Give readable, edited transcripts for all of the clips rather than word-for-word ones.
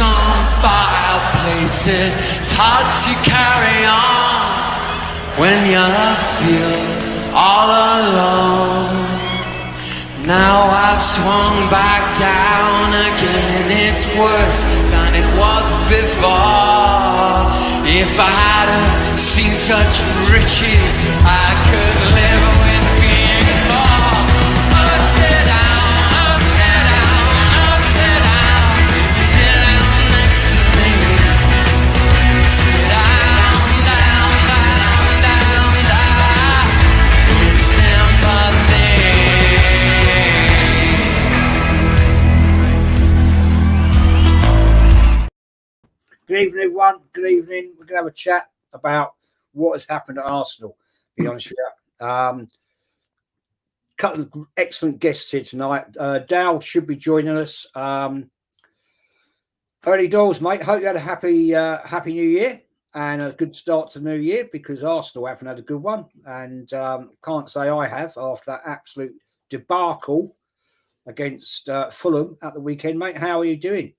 on fireplaces. It's hard to carry on when you feel all alone. Now I've swung back down again. It's worse than it was before. If I hadn't seen such riches, I could live with being poor. Oh, sit down, oh, sit down, oh, sit down. Sit down next to me. Sit down, down, down, down, down. Sympathy. Good evening, everyone. Good evening. We're going to have a chat about what has happened at Arsenal, to be honest with you. Couple of excellent guests here tonight. Dal should be joining us. Early doors, mate. Hope you had a happy New Year and a good start to the new year, because Arsenal haven't had a good one. And can't say I have after that absolute debacle against Fulham at the weekend, mate. How are you doing?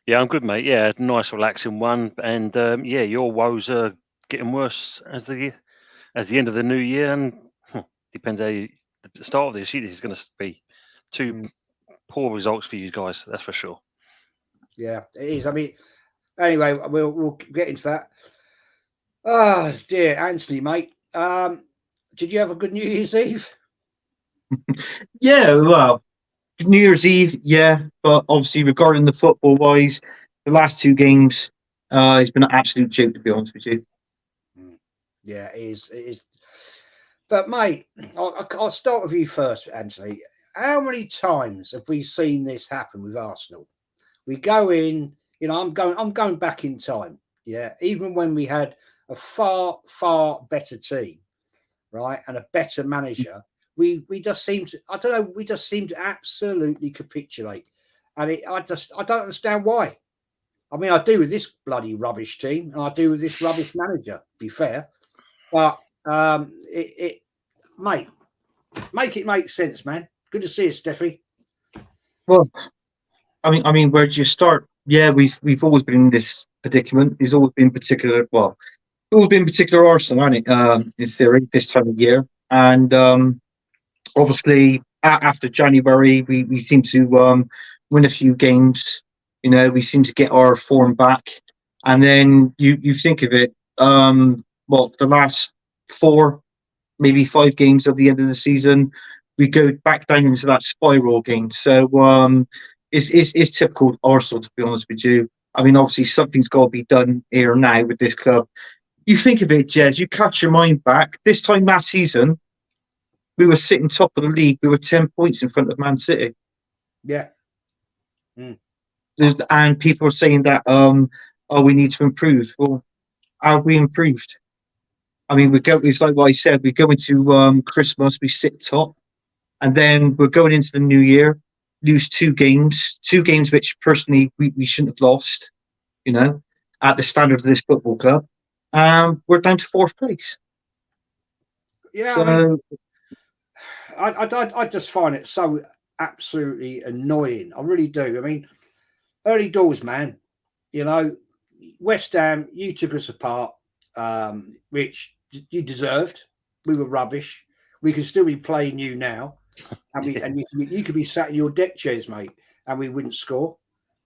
Yeah, I'm good, mate. Yeah, nice, relaxing one, and yeah, your woes are getting worse as the end of the new year, and depends how the start of this year is going to be. Two poor results for you guys, that's for sure. Yeah, it is. I mean, anyway, we'll get into that. Oh dear, Anthony, mate. Did you have a good New Year's Eve? Yeah, well, New Year's Eve, yeah, but obviously regarding the football wise, the last two games, it's been an absolute joke, to be honest with you. Yeah, it is. It is. But mate, I'll start with you first, Anthony. How many times have we seen this happen with Arsenal? We go in, you know, I'm going back in time. Yeah, even when we had a far better team, right, and a better manager. We just seem to, I don't know, we just seem to absolutely capitulate. And I don't understand why. I mean, I do with this bloody rubbish team, and I do with this rubbish manager, to be fair. But mate, make it make sense, man. Good to see you, Steffi. Well, I mean, where do you start? Yeah, we've always been in this predicament. It's always been particular. Well, it's always been particular Arsenal, hasn't it? In theory, this time of year, and obviously after January, we seem to win a few games. You know, we seem to get our form back, and then you think of it. Well, the last 4, maybe 5 games of the end of the season, we go back down into that spiral again. So it's typical Arsenal, to be honest with you. I mean, obviously something's got to be done here now with this club. You think of it, Jez, you catch your mind back. This time last season, we were sitting top of the league. We were 10 points in front of Man City. Yeah. And people are saying that, we need to improve. Well, how have we improved? I mean, it's like what I said, we go into Christmas, we sit top, and then we're going into the new year, lose 2 games which personally we shouldn't have lost, you know, at the standard of this football club. We're down to 4th place. Yeah, so, I just find it so absolutely annoying. I really do. I mean, early doors, man. You know, West Ham, you took us apart, which you deserved. We were rubbish. We could still be playing you now, and you could be sat in your deck chairs, mate, and we wouldn't score.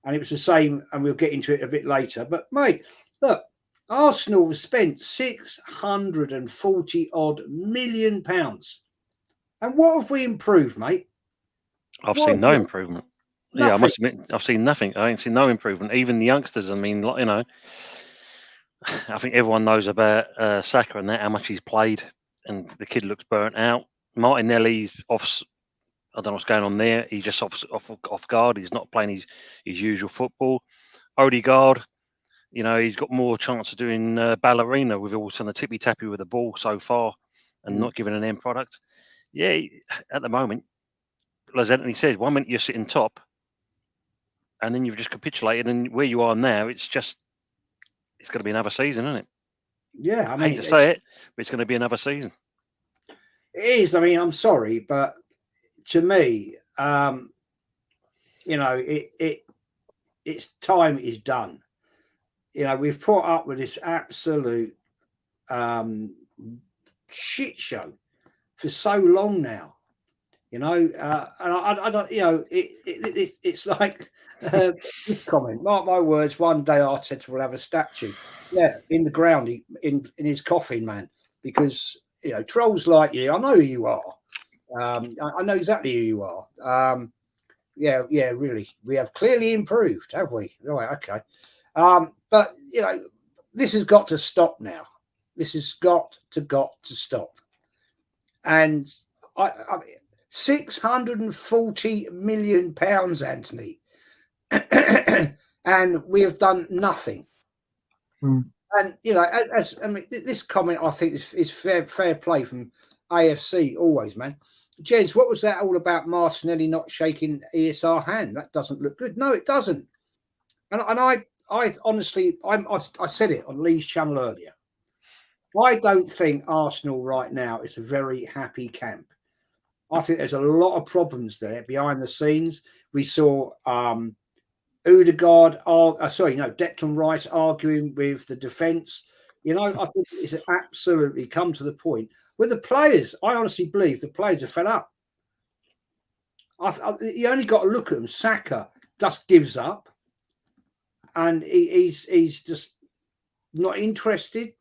And it was the same, and we'll get into it a bit later. But mate, look, Arsenal have spent £640 million. And what have we improved, mate? I've seen no improvement. Nothing. Yeah, I must admit, I've seen nothing. I ain't seen no improvement. Even the youngsters, I mean, you know, I think everyone knows about Saka and that, how much he's played, and the kid looks burnt out. Martinelli's off. I don't know what's going on there. He's just off guard. He's not playing his usual football. Odegaard, you know, he's got more chance of doing ballerina with all on the tippy tappy with the ball so far, and not giving an end product. Yeah, at the moment, as Anthony said, 1 minute you're sitting top, and then you've just capitulated, and where you are now, it's going to be another season, isn't it? Yeah, I mean, I hate to say it, but it's going to be another season. It is. I mean, I'm sorry, but to me, you know, its time is done. We've put up with this absolute shit show for so long now. And I don't. It's like this comment. Mark my words. One day Arteta will have a statue, in the ground, in his coffin, man. Because trolls like you, I know who you are. I know exactly who you are. Really, we have clearly improved, have we? Right, okay. But this has got to stop now. This has got to stop. And I mean, £640 million, Anthony, and we have done nothing. And this comment, I think, is fair play from AFC always, man. Jez, what was that all about? Martinelli not shaking ESR hand? That doesn't look good. No, it doesn't. And I honestly, I said it on Lee's channel earlier. I don't think Arsenal right now is a very happy camp. I think there's a lot of problems there behind the scenes. We saw Declan Rice arguing with the defence. I think it's absolutely come to the point where the players, I honestly believe the players are fed up. You only got to look at them. Saka just gives up, and he's just not interested.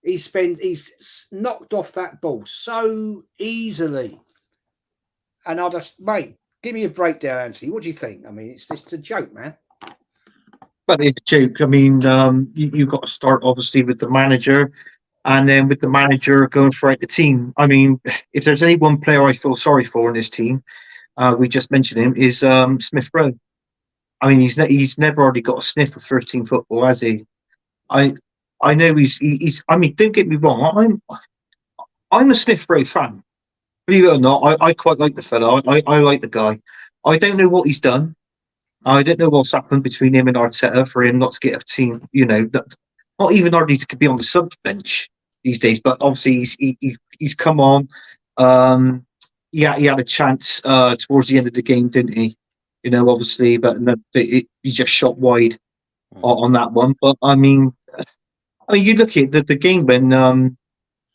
He's knocked off that ball so easily. And I just, mate, give me a breakdown, Anthony. What do you think? I mean, it's a joke, man. But it's a joke. I mean, you've got to start obviously with the manager, and then with the manager going throughout the team. I mean, if there's any one player I feel sorry for in this team, we just mentioned him, is Smith Rowe. I mean, he's never already got a sniff of 13 football, has he? I know he's. I mean, don't get me wrong. I'm a Smith Rowe fan. Believe it or not, I quite like the fella. I like the guy. I don't know what he's done. I don't know what's happened between him and Arteta for him not to get a team, not even hardly to be on the sub bench these days. But obviously he's come on. He had a chance towards the end of the game, didn't he? Obviously, but he just shot wide on that one. But I mean, you look at the game when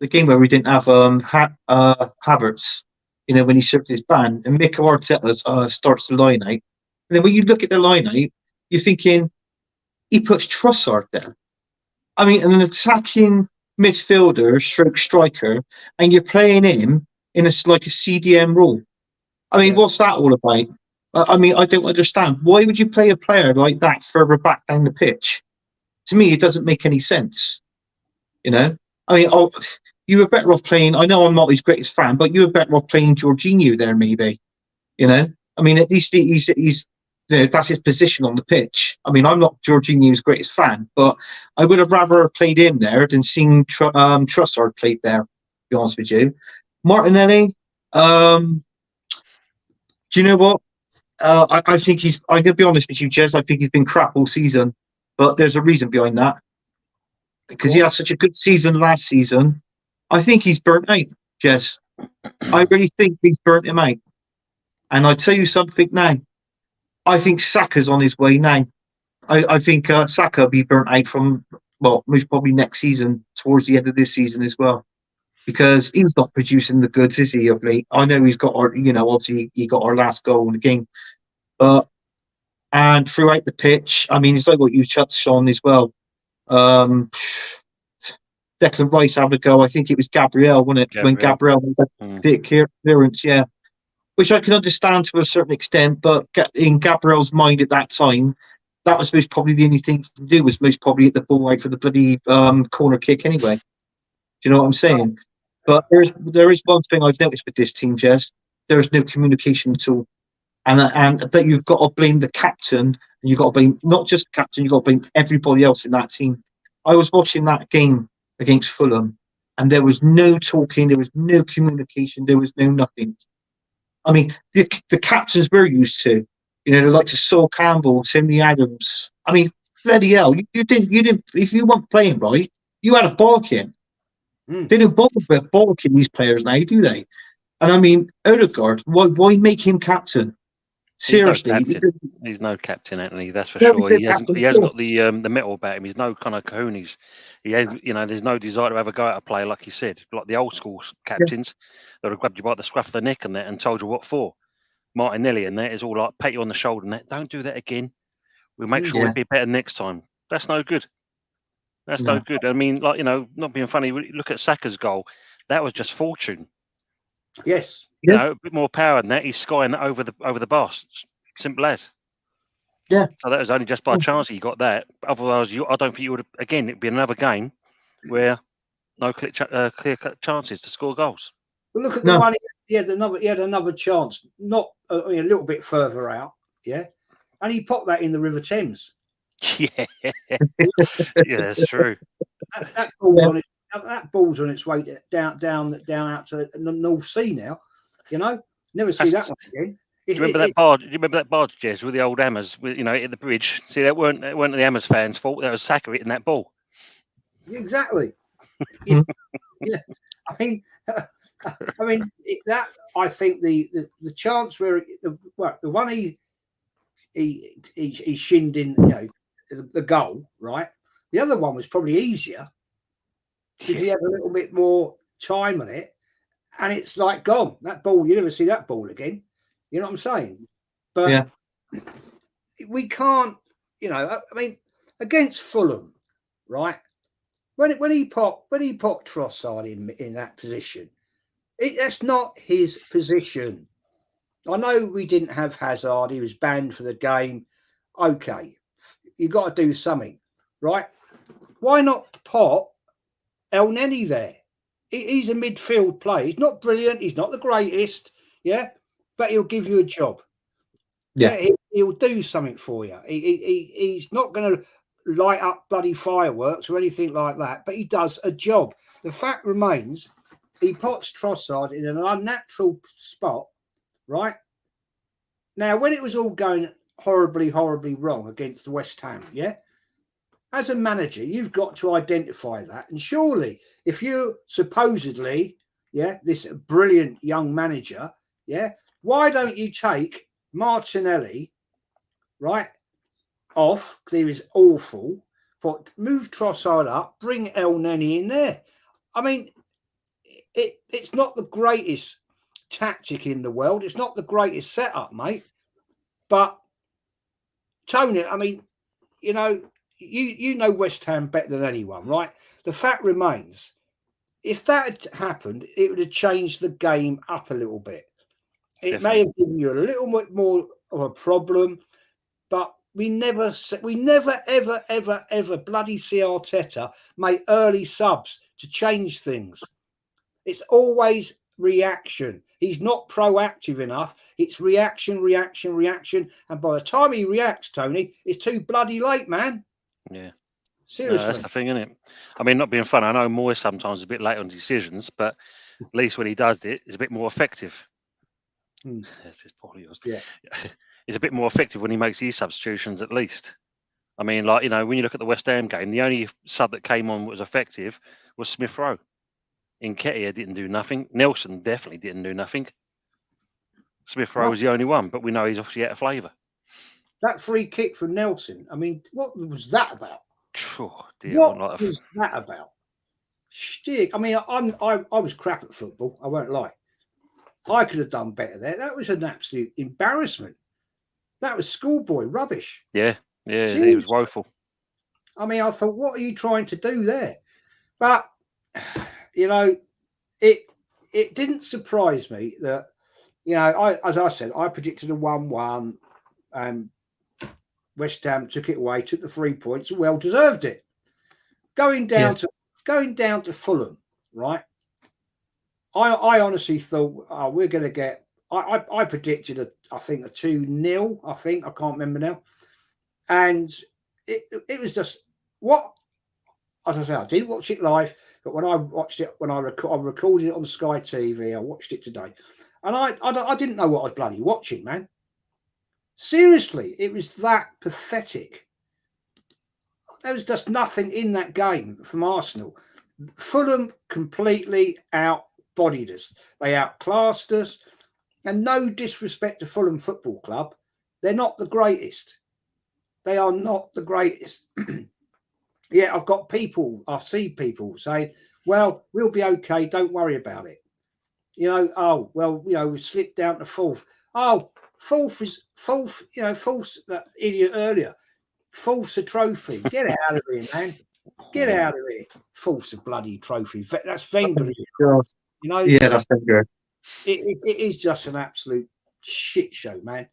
the game where we didn't have Havertz, when he served his ban, and Mikel Arteta starts the line out. And then when you look at the line out, you're thinking he puts Trossard there. I mean, an attacking midfielder, striker, and you're playing him in a CDM role. I mean, what's that all about? I mean, I don't understand. Why would you play a player like that further back down the pitch? To me, it doesn't make any sense. I mean, you were better off playing. I know I'm not his greatest fan, but you were better off playing Jorginho there, maybe. I mean, at least he's that's his position on the pitch. I mean, I'm not Jorginho's greatest fan, but I would have rather played him there than seen Trossard played there. To be honest with you, Martinelli. Do you know what? I think he's. I'm gonna be honest with you, Jez. I think he's been crap all season, but there's a reason behind that. Because he had such a good season last season, I think he's burnt out, Jez. I really think he's burnt him out. And I tell you something now. I think Saka's on his way now. I think Saka will be burnt out from, most probably next season, towards the end of this season as well. Because he's not producing the goods, is he, of late? I know he's got obviously he got our last goal in the game. And throughout the pitch, I mean, it's like what you touched on as well. Declan Rice having a go. I think it was Gabriel, wasn't it? When Gabriel did clearance, yeah. Which I can understand to a certain extent, but in Gabriel's mind at that time, that was most probably the only thing he could do was most probably hit the ball out for the bloody corner kick anyway. Do you know what I'm saying? But there is one thing I've noticed with this team, Jez. There is no communication at all. And that you've got to blame the captain, and you've got to blame not just the captain, you've got to blame everybody else in that team. I was watching that game against Fulham, and there was no talking, there was no communication, there was no nothing. I mean, the captains we're used to, the likes of Sol Campbell, Timmy Adams. I mean, bloody hell, you didn't. If you weren't playing right, you had a balking. They don't bother with balking these players now, do they? And I mean, Odegaard, why make him captain? Seriously, He's no captain, Anthony. That's for No, sure. he's no He hasn't. captain He at hasn't all. got the metal about him. He's no kind of coon. He has. You know, there's no desire to have a go at a player, like you said, like the old school captains that have grabbed you by the scruff of the neck and that and told you what for. Martinelli and that is all like pat you on the shoulder and that. Don't do that again. We'll make sure we be better next time. That's no good. That's no good. I mean, like, you know, not being funny. Look at Saka's goal. That was just fortune. Yes. You know, a bit more power than that. He's skying that over the bar. Simple as. Yeah. So that was only just by chance that you got that. Otherwise, I don't think you would have. Again, it'd be another game where no clear-cut chances to score goals. But look at the one. He had another chance. Not a little bit further out. Yeah, and he popped that in the River Thames. Yeah, that's true. That ball's on its way down out to the North Sea now. You know, never see that one again. Do you remember that barge? Do you remember that barge, Jez, with the old hammers? You know, at the bridge. See, that weren't the Hammers fans' fault. That was Saka hitting that ball. Exactly. Yeah. I mean, that. I think the chance where the one he shinned in, you know, the goal, right? The other one was probably easier because he had a little bit more time on it, and it's like gone. That ball, you never see that ball again. You know what I'm saying? But we can't, you know. I mean, against Fulham, right? When he popped Trossard in that position, that's not his position. I know we didn't have Hazard; he was banned for the game. Okay, you got to do something, right? Why not pop El Neni there? He's a midfield player. He's not brilliant. He's not the greatest, yeah, but he'll give you a job. Yeah, he'll do something for you. He's not going to light up bloody fireworks or anything like that, but he does a job. The fact remains, he pops Trossard in an unnatural spot, right? Now, when it was all going horribly wrong against West Ham, yeah, as a manager, you've got to identify that. And surely, if you're supposedly, this brilliant young manager, why don't you take Martinelli, right, off, because he was awful, but move Trossard up, bring El Neni in there. I mean, it's not the greatest tactic in the world. It's not the greatest setup, mate. But, Tony, I mean, you know, you know West Ham better than anyone, right? The fact remains, if that had happened, it would have changed the game up a little bit. It may have given you a little bit more of a problem, but we never ever bloody see Arteta make early subs to change things. It's always reaction. He's not proactive enough. It's reaction. And by the time he reacts, Tony, it's too bloody late, man. Yeah. Seriously. No, that's the thing, isn't it? I mean, not being funny, I know Moyes sometimes is a bit late on decisions, but at least when he does it, it's a bit more effective. This is probably yours. Yeah. It's a bit more effective when he makes these substitutions, at least. I mean, like, you know, when you look at the West Ham game, the only sub that came on was effective was Smith Rowe. Nketiah didn't do nothing. Nelson definitely didn't do nothing. Smith Rowe was the only one, but we know he's obviously out of flavour. That free kick from Nelson, I mean, what was that about? Oh, dear, what was that about? Stick. I mean, I was crap at football. I won't lie. I could have done better there. That was an absolute embarrassment. That was schoolboy rubbish. Yeah, it was woeful. I mean, I thought, what are you trying to do there? But, you know, it didn't surprise me that, you know, as I said, I predicted a 1-1 and West Ham took it away, took the 3 points, and well deserved it. Going down to Fulham, right? I honestly thought we're going to get. I predicted I think a 2-0. I can't remember now, and it was just what. As I say, I did watch it live, but when I watched it, I recorded it on Sky TV. I watched it today, and I didn't know what I was bloody watching, man. Seriously, it was that pathetic. There was just nothing in that game from Arsenal. Fulham completely outbodied us. They outclassed us. And no disrespect to Fulham Football Club, they're not the greatest. They are not the greatest. Yeah, I've seen people saying, well, we'll be okay, don't worry about it. We slipped down to fourth. Oh, fourth, that idiot earlier. Fourth's a trophy. Get out of here, man. Get out of here. Fourth's a bloody trophy. That's Wenger. Yeah, that's Wenger. It is just an absolute shit show, man.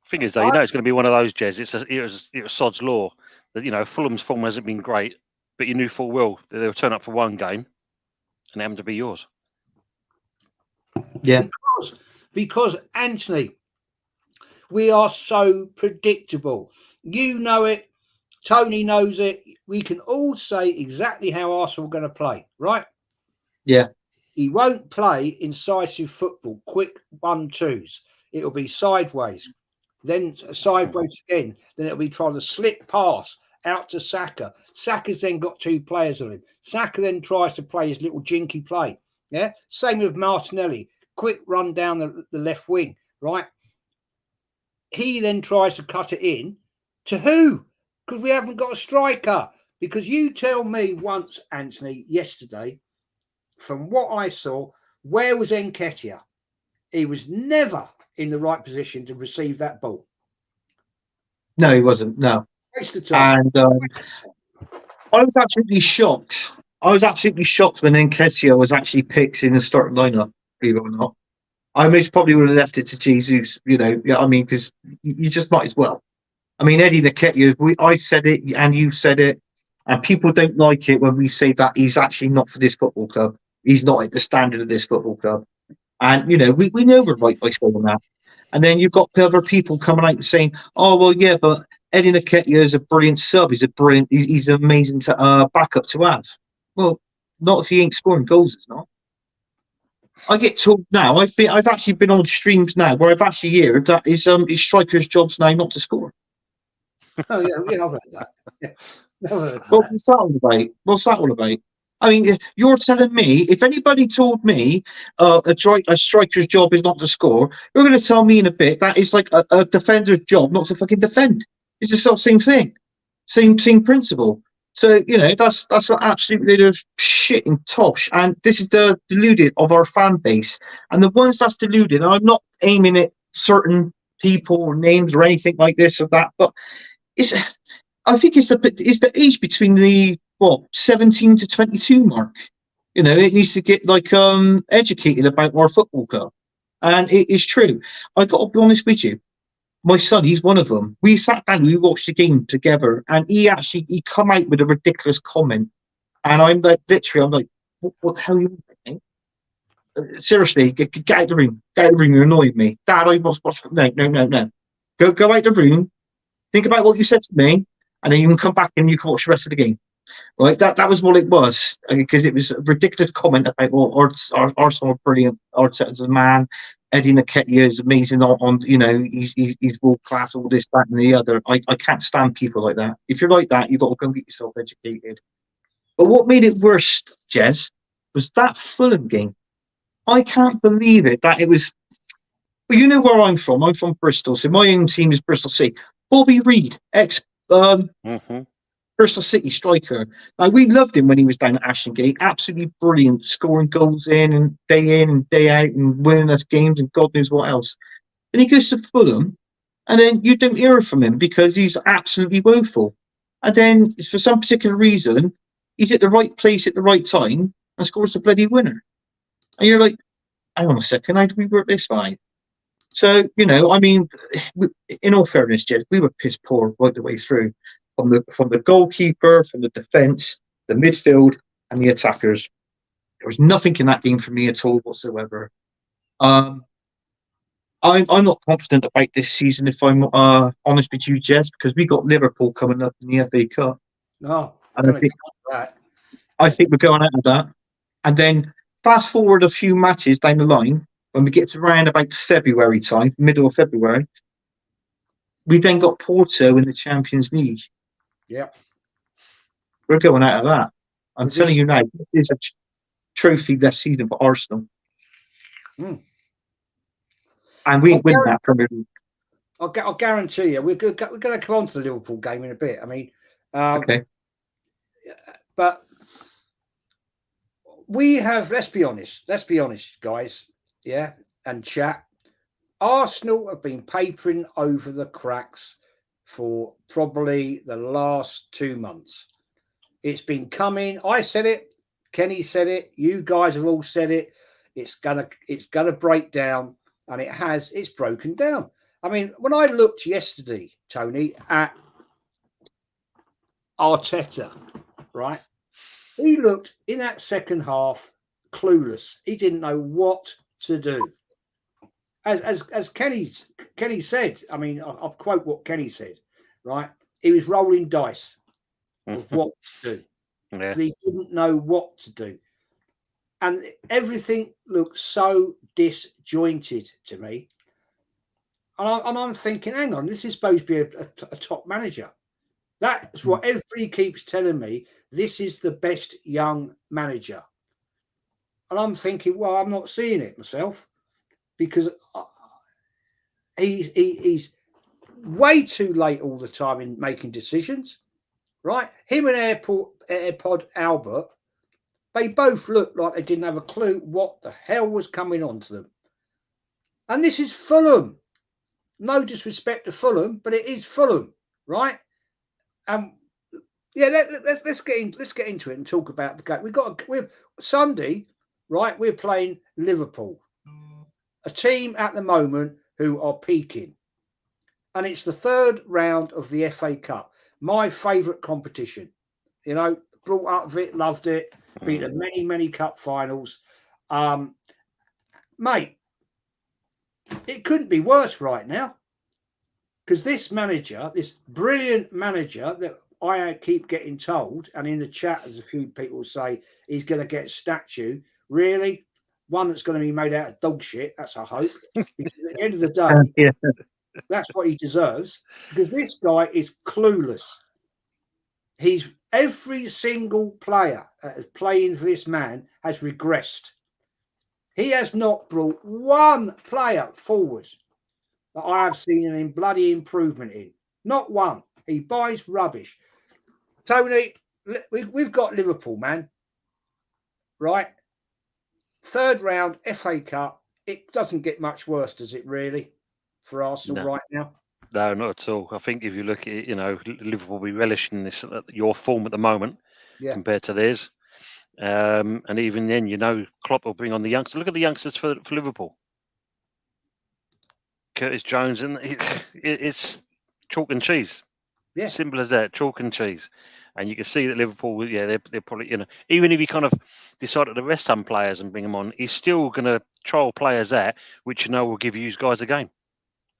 Thing is, though, it's going to be one of those, Jez. It was sod's law that Fulham's form hasn't been great, but you knew full well that they'll turn up for one game, and it happened to be yours. Yeah, because Anthony, we are so predictable. You know it. Tony knows it. We can all say exactly how Arsenal are going to play, right? Yeah. He won't play incisive football, quick 1-2s. It'll be sideways, then sideways again. Then it'll be trying to slip pass out to Saka. Saka's then got two players on him. Saka then tries to play his little jinky play. Yeah. Same with Martinelli. Quick run down the left wing, right? He then tries to cut it in to who? Because we haven't got a striker. Because you tell me once, Anthony, yesterday, from what I saw, where was Nketiah? He was never in the right position to receive that ball. No, he wasn't. No. Waste of time. And I was absolutely shocked. I was absolutely shocked when Nketiah was actually picked in the starting lineup, believe it or not. I most probably would have left it to Jesus, because you just might as well. I mean, Eddie Nketiah, I said it and you said it, and people don't like it when we say that he's actually not for this football club. He's not at the standard of this football club. And, we know we're right by saying that. And then you've got other people coming out and saying, oh, well, yeah, but Eddie Nketiah is a brilliant sub. He's amazing to backup to have. Well, not if he ain't scoring goals, it's not. I get told now, I've actually been on streams now where I've actually heard that his striker's job's now not to score. Oh, yeah, I've heard that. Yeah, I've heard that. What's that all about? What's that all about? I mean, you're telling me, if anybody told me a striker's job is not to score, you're going to tell me in a bit that it's like a defender's job not to fucking defend. It's the same thing. Same principle. So, that's an absolutely shit and tosh. And this is the deluded of our fan base. And the ones that's deluded, and I'm not aiming at certain people or names or anything like this or that, but I think it's the age between the 17 to 22 mark. It needs to get educated about our football club. And it is true. I got to be honest with you. My son, he's one of them. We sat down, we watched the game together, and he come out with a ridiculous comment. And I'm like, literally, what the hell are you doing? Seriously, get out of the room. Get out of the room, you're annoying me. Dad, I must watch. No. Go out the room, think about what you said to me, and then you can come back and you can watch the rest of the game. Right? That was what it was, because it was a ridiculous comment about, Arsenal are brilliant, Arteta's a man, Eddie Nketiah is amazing he's world class, all this, that, and the other. I can't stand people like that. If you're like that, you've got to go and get yourself educated. But what made it worse, Jez, was that Fulham game. I can't believe it. That it was. Well, you know where I'm from. I'm from Bristol, so my own team is Bristol City. Bobby Reid, Bristol City striker. Now, we loved him when he was down at Ashton Gate. Absolutely brilliant, scoring goals in and day out and winning us games and God knows what else. And he goes to Fulham, and then you don't hear from him because he's absolutely woeful. And then, for some particular reason, he's at the right place at the right time and scores the bloody winner. And you're like, hang on a second, how do we work this out? So, I mean, in all fairness, Jed, we were piss poor right the way through. From the goalkeeper, from the defence, the midfield, and the attackers. There was nothing in that game for me at all whatsoever. I'm not confident about this season, if I'm honest with you, Jez, because we got Liverpool coming up in the FA Cup. No, and I think we're going out of that. And then fast forward a few matches down the line, when we get to around about February time, middle of February, we then got Porto in the Champions League. Yeah. We're going out of that. I'm telling you now, it's a trophy this season for Arsenal. And we ain't winning that Premier League. I'll guarantee you, we're going to come on to the Liverpool game in a bit. I mean, Okay. But we have, let's be honest, guys, yeah, and chat. Arsenal have been papering over the cracks for probably the last 2 months. It's been coming. I said it. Kenny said it. You guys have all said it. It's gonna break down, and it has. It's broken down. I mean, when I looked yesterday, Tony, at Arteta, right? He looked in that second half clueless. He didn't know what to do. As Kenny said, I mean, I'll quote what Kenny said, right? He was rolling dice of what to do. Yeah. He didn't know what to do. And everything looked so disjointed to me. And I'm thinking, hang on, this is supposed to be a top manager. That's what everybody keeps telling me. This is the best young manager. And I'm thinking, well, I'm not seeing it myself because he's way too late all the time in making decisions, right? Him and AirPod Albert, they both looked like they didn't have a clue what the hell was coming on to them. And this is Fulham. No disrespect to Fulham, but it is Fulham, right? Yeah, let's get into it and talk about the game. We're Sunday, right? We're playing Liverpool, a team at the moment who are peaking, and it's the third round of the FA Cup, my favourite competition. You know, brought up with it, loved it, been to many cup finals, mate. It couldn't be worse right now because this manager, this brilliant manager that I keep getting told, and in the chat, as a few people say, he's going to get a statue. Really? One that's going to be made out of dog shit. That's I hope. Because at the end of the day, that's what he deserves. Because this guy is clueless. Every single player that is playing for this man has regressed. He has not brought one player forward that I have seen an bloody improvement in. Not one. He buys rubbish. Tony, we've got Liverpool, man. Right? Third round, FA Cup. It doesn't get much worse, does it really, for Arsenal right now? No, not at all. I think if you look at it, you know, Liverpool will be relishing this your form at the moment compared to theirs. And even then, you know, Klopp will bring on the youngsters. Look at the youngsters for Liverpool. Curtis Jones, and it's chalk and cheese. Yeah, simple as that, chalk and cheese. And you can see that Liverpool, they're probably, you know, even if he kind of decided to rest some players and bring them on, he's still going to trial players out, which you know will give you guys a game.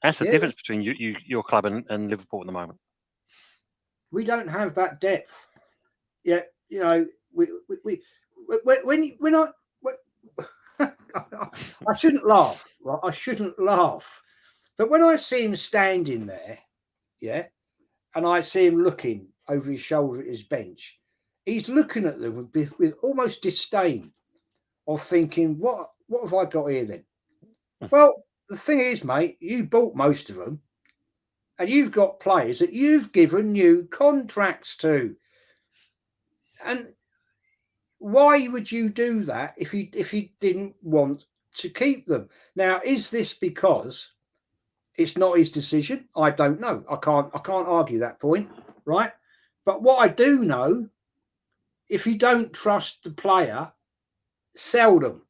That's the difference between your club and Liverpool at the moment. We don't have that depth. Yeah, you know, I shouldn't laugh, right? I shouldn't laugh. But when I see him standing there, and I see him looking over his shoulder at his bench, he's looking at them with almost disdain of thinking, what have I got here then? Well, the thing is, mate, you bought most of them, and you've got players that you've given new contracts to. And why would you do that if you didn't want to keep them? Now, is this because it's not his decision? I don't know. I can't argue that point, right? But what I do know, if you don't trust the player, sell them.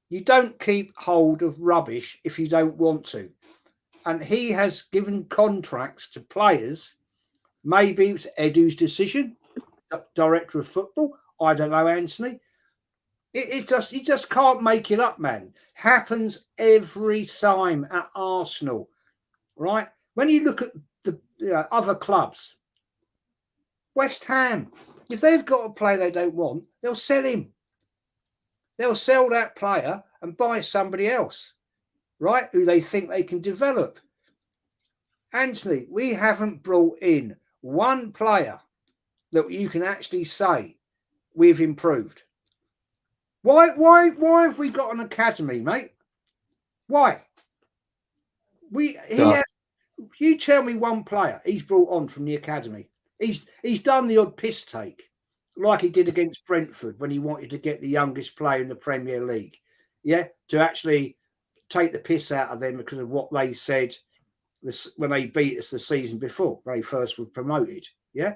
You don't keep hold of rubbish if you don't want to. And he has given contracts to players. Maybe it's Edu's decision, director of football. I don't know, Anthony. You just can't make it up, man. Happens every time at Arsenal, right? When you look at the other clubs, West Ham, if they've got a player they don't want, they'll sell him. They'll sell that player and buy somebody else, right? Who they think they can develop. Anthony, we haven't brought in one player that you can actually say we've improved. Why have we got an academy, mate? Why? You tell me one player he's brought on from the academy. He's done the odd piss take, like he did against Brentford when he wanted to get the youngest player in the Premier League. Yeah, to actually take the piss out of them because of what they said when they beat us the season before they first were promoted. Yeah,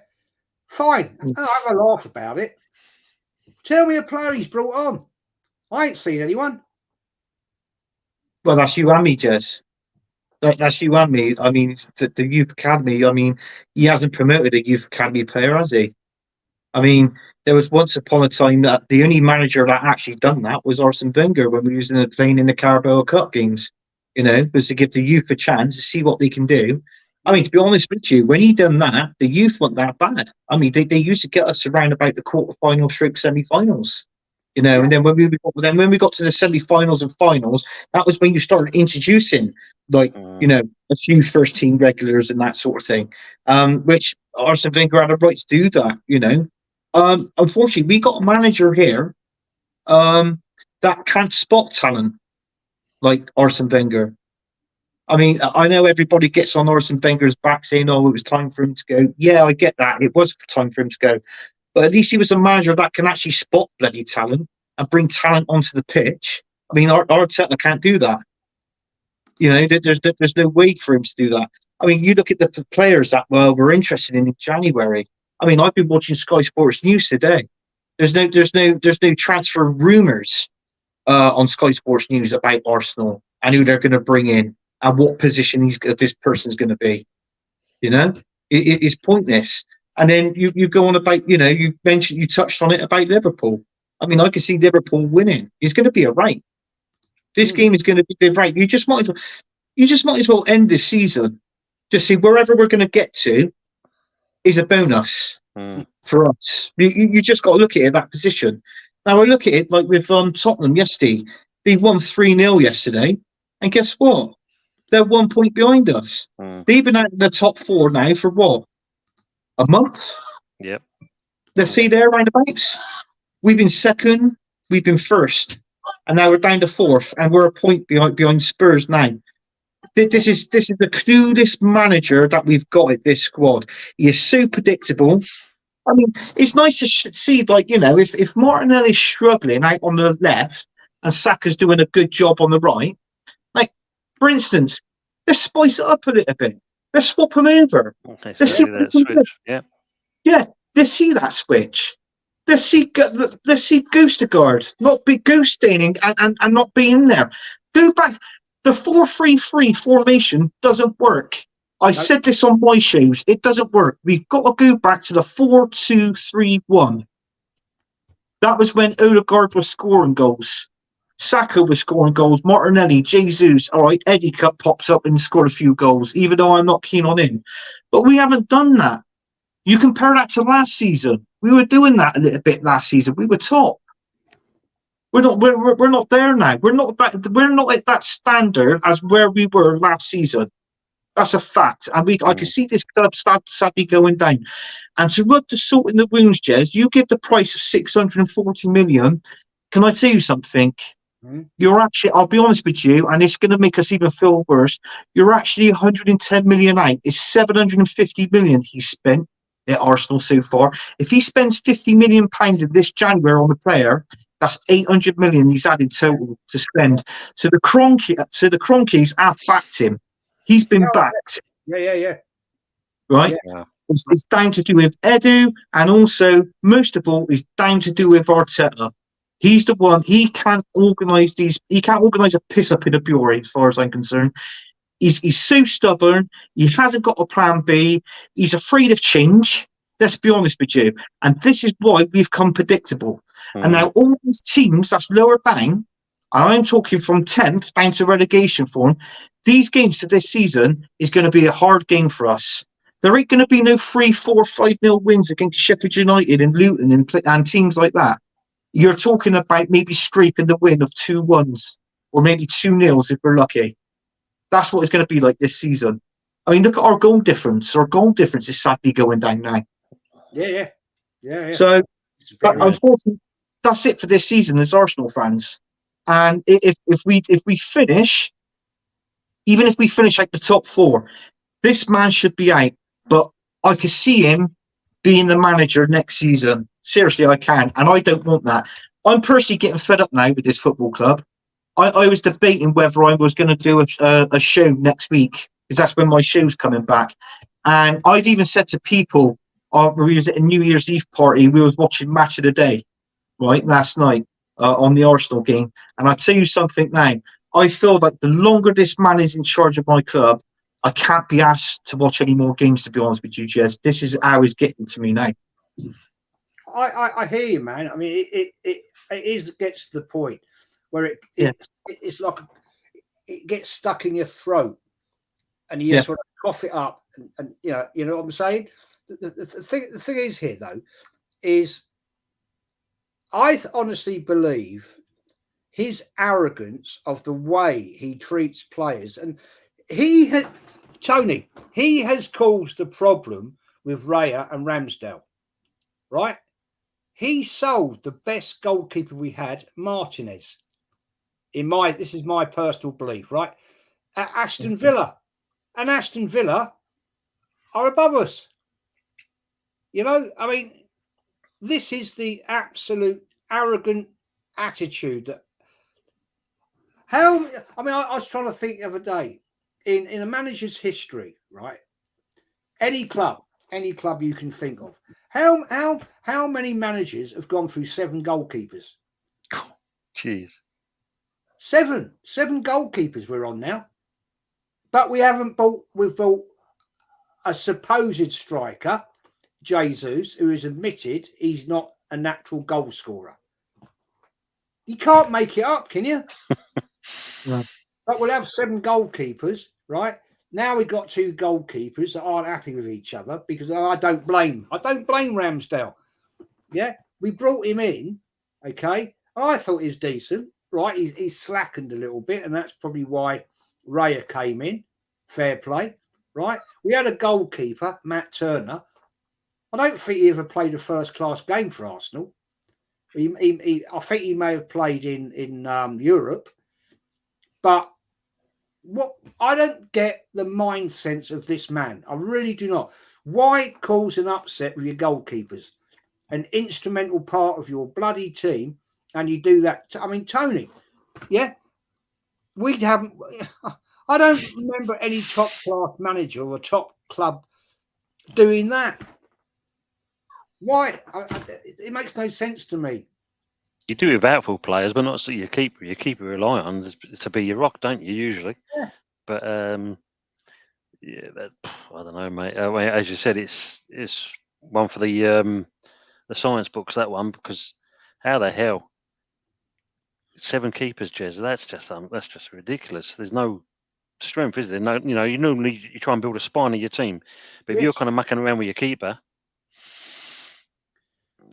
fine. I'll have a laugh about it. Tell me a player he's brought on. I ain't seen anyone. Well, that's you and me, Jez. That's you and me. I mean, the youth academy. I mean, he hasn't promoted a youth academy player, has he? I mean, there was once upon a time that the only manager that actually done that was Arsene Wenger when we was playing in the Carabao Cup games. You know, was to give the youth a chance to see what they can do. I mean, to be honest with you, when he done that, the youth weren't that bad. I mean, they used to get us around about the quarterfinal, semi-finals. You know, and then when we got to the semi-finals and finals, that was when you started introducing, like, you know, a few first-team regulars and that sort of thing, which Arsene Wenger had a right to do that, you know. Unfortunately, we got a manager here that can't spot talent like Arsene Wenger. I mean, I know everybody gets on Arsene Wenger's back saying, oh, it was time for him to go. Yeah, I get that. It was time for him to go. But at least he was a manager that can actually spot bloody talent and bring talent onto the pitch. I mean, Arteta can't do that. You know, there's no way for him to do that. I mean, you look at the players that we're interested in January. I mean, I've been watching Sky Sports News today. There's no transfer rumours on Sky Sports News about Arsenal and who they're going to bring in and what position this person's going to be. You know, it's pointless. And then you go on about, you know, you touched on it about Liverpool. I mean, I can see Liverpool winning. It's going to be a right. This game is going to be right. You just might as well end this season. Just see wherever we're going to get to is a bonus for us. You just got to look at it that position. Now I look at it like with Tottenham yesterday. They won 3-0 yesterday, and guess what? They're 1 point behind us. They've been out in the top four now for what? A month? Yep. Let's see there roundabouts. We've been second, we've been first, and now we're down to fourth, and we're a point behind Spurs now. This is the clueless manager that we've got at this squad. He is so predictable. I mean, it's nice to see, like, you know, if Martinelli's struggling out on the left and Saka's doing a good job on the right, like, for instance, let's spice it up a little bit. Let's swap them over. Okay, let's see that switch. Yeah, let's see that switch. Let's see Goostergaard not be goose staining and not being there. Go back. The 4-3-3 formation doesn't work. I said this on my shows. It doesn't work. We've got to go back to the 4-2-3-1. That was when Odegaard was scoring goals. Saka was scoring goals. Martinelli, Jesus. All right, Eddie Cup pops up and scored a few goals, even though I'm not keen on him. But we haven't done that. You compare that to last season. We were doing that a little bit last season. We were top. We're not there now. We're not at that standard as where we were last season. That's a fact. And I can see this club sadly going down. And to rub the salt in the wounds, Jez, you give the price of 640 million. Can I tell you something? You're actually, I'll be honest with you, and it's going to make us even feel worse. You're actually 110 million out. It's 750 million he's spent at Arsenal so far. If he spends 50 million pounds this January on the player, that's 800 million he's had in total to spend. So the Cronkies have backed him. He's been backed. Yeah. Right? Yeah. It's down to do with Edu, and also, most of all, it's down to do with Arteta. He's the one. He can't organise He can't organise a piss up in a bureau, as far as I'm concerned. He's so stubborn. He hasn't got a plan B. He's afraid of change. Let's be honest with you. And this is why we've come predictable. And now all these teams that's lower down, and I'm talking from 10th down to relegation form, these games for this season is going to be a hard game for us. There ain't going to be no 3-4, 5-0 wins against Sheffield United and Luton and teams like that. You're talking about maybe scraping the win of 2-1s or maybe 2-0s if we're lucky. That's what it's going to be like this season. I mean, look at our goal difference. Our goal difference is sadly going down now. Yeah. So, unfortunately, that's it for this season as Arsenal fans. And if we finish even if we finish like the top 4, this man should be out. But I could see him being the manager next season. Seriously, I can. And I don't want that. I'm personally getting fed up now with this football club. I was debating whether I was going to do a show next week, because that's when my show's coming back. And I've even said to people, we was at a New Year's Eve party, we was watching Match of the Day, right, last night on the Arsenal game. And I'll tell you something now. I feel like the longer this man is in charge of my club, I can't be asked to watch any more games, to be honest with you, Jez. This is how he's getting to me now. I hear you, man. I mean, it gets to the point where it's like it gets stuck in your throat, and you just want to cough it up, and you know what I'm saying. The thing is here though, is I honestly believe his arrogance of the way he treats players, and Tony has caused the problem with Raya and Ramsdale, right? He sold the best goalkeeper we had, Martinez. This is my personal belief, right? At Aston Villa. And Aston Villa are above us. You know, I mean, this is the absolute arrogant attitude I was trying to think the other day, in a manager's history, right? Any club you can think of. How many managers have gone through 7 goalkeepers? Jeez. 7 goalkeepers we're on now. But we've bought a supposed striker, Jesus, who has admitted he's not a natural goal scorer. You can't make it up, can you? No. But we'll have 7 goalkeepers, right? Now we've got 2 goalkeepers that aren't happy with each other, because I don't blame Ramsdale. Yeah, we brought him in, okay. I thought he was decent, right? He's slackened a little bit, and that's probably why Raya came in. Fair play, right? We had a goalkeeper, Matt Turner. I don't think he ever played a first-class game for Arsenal. I think he may have played in Europe, but I don't get the mindset of this man. I really do not. Why cause an upset with your goalkeepers, an instrumental part of your bloody team, and you do that? I mean, Tony, yeah, we haven't. I don't remember any top-class manager or a top club doing that. Why? It makes no sense to me. You do with outfield players, but not your keeper. Your keeper rely on to be your rock, don't you? Usually, yeah. But I don't know, mate. As you said, it's one for the science books. That one, because how the hell 7 keepers, Jez? That's just ridiculous. There's no strength, is there? No, you normally try and build a spine of your team, but if you're kind of mucking around with your keeper,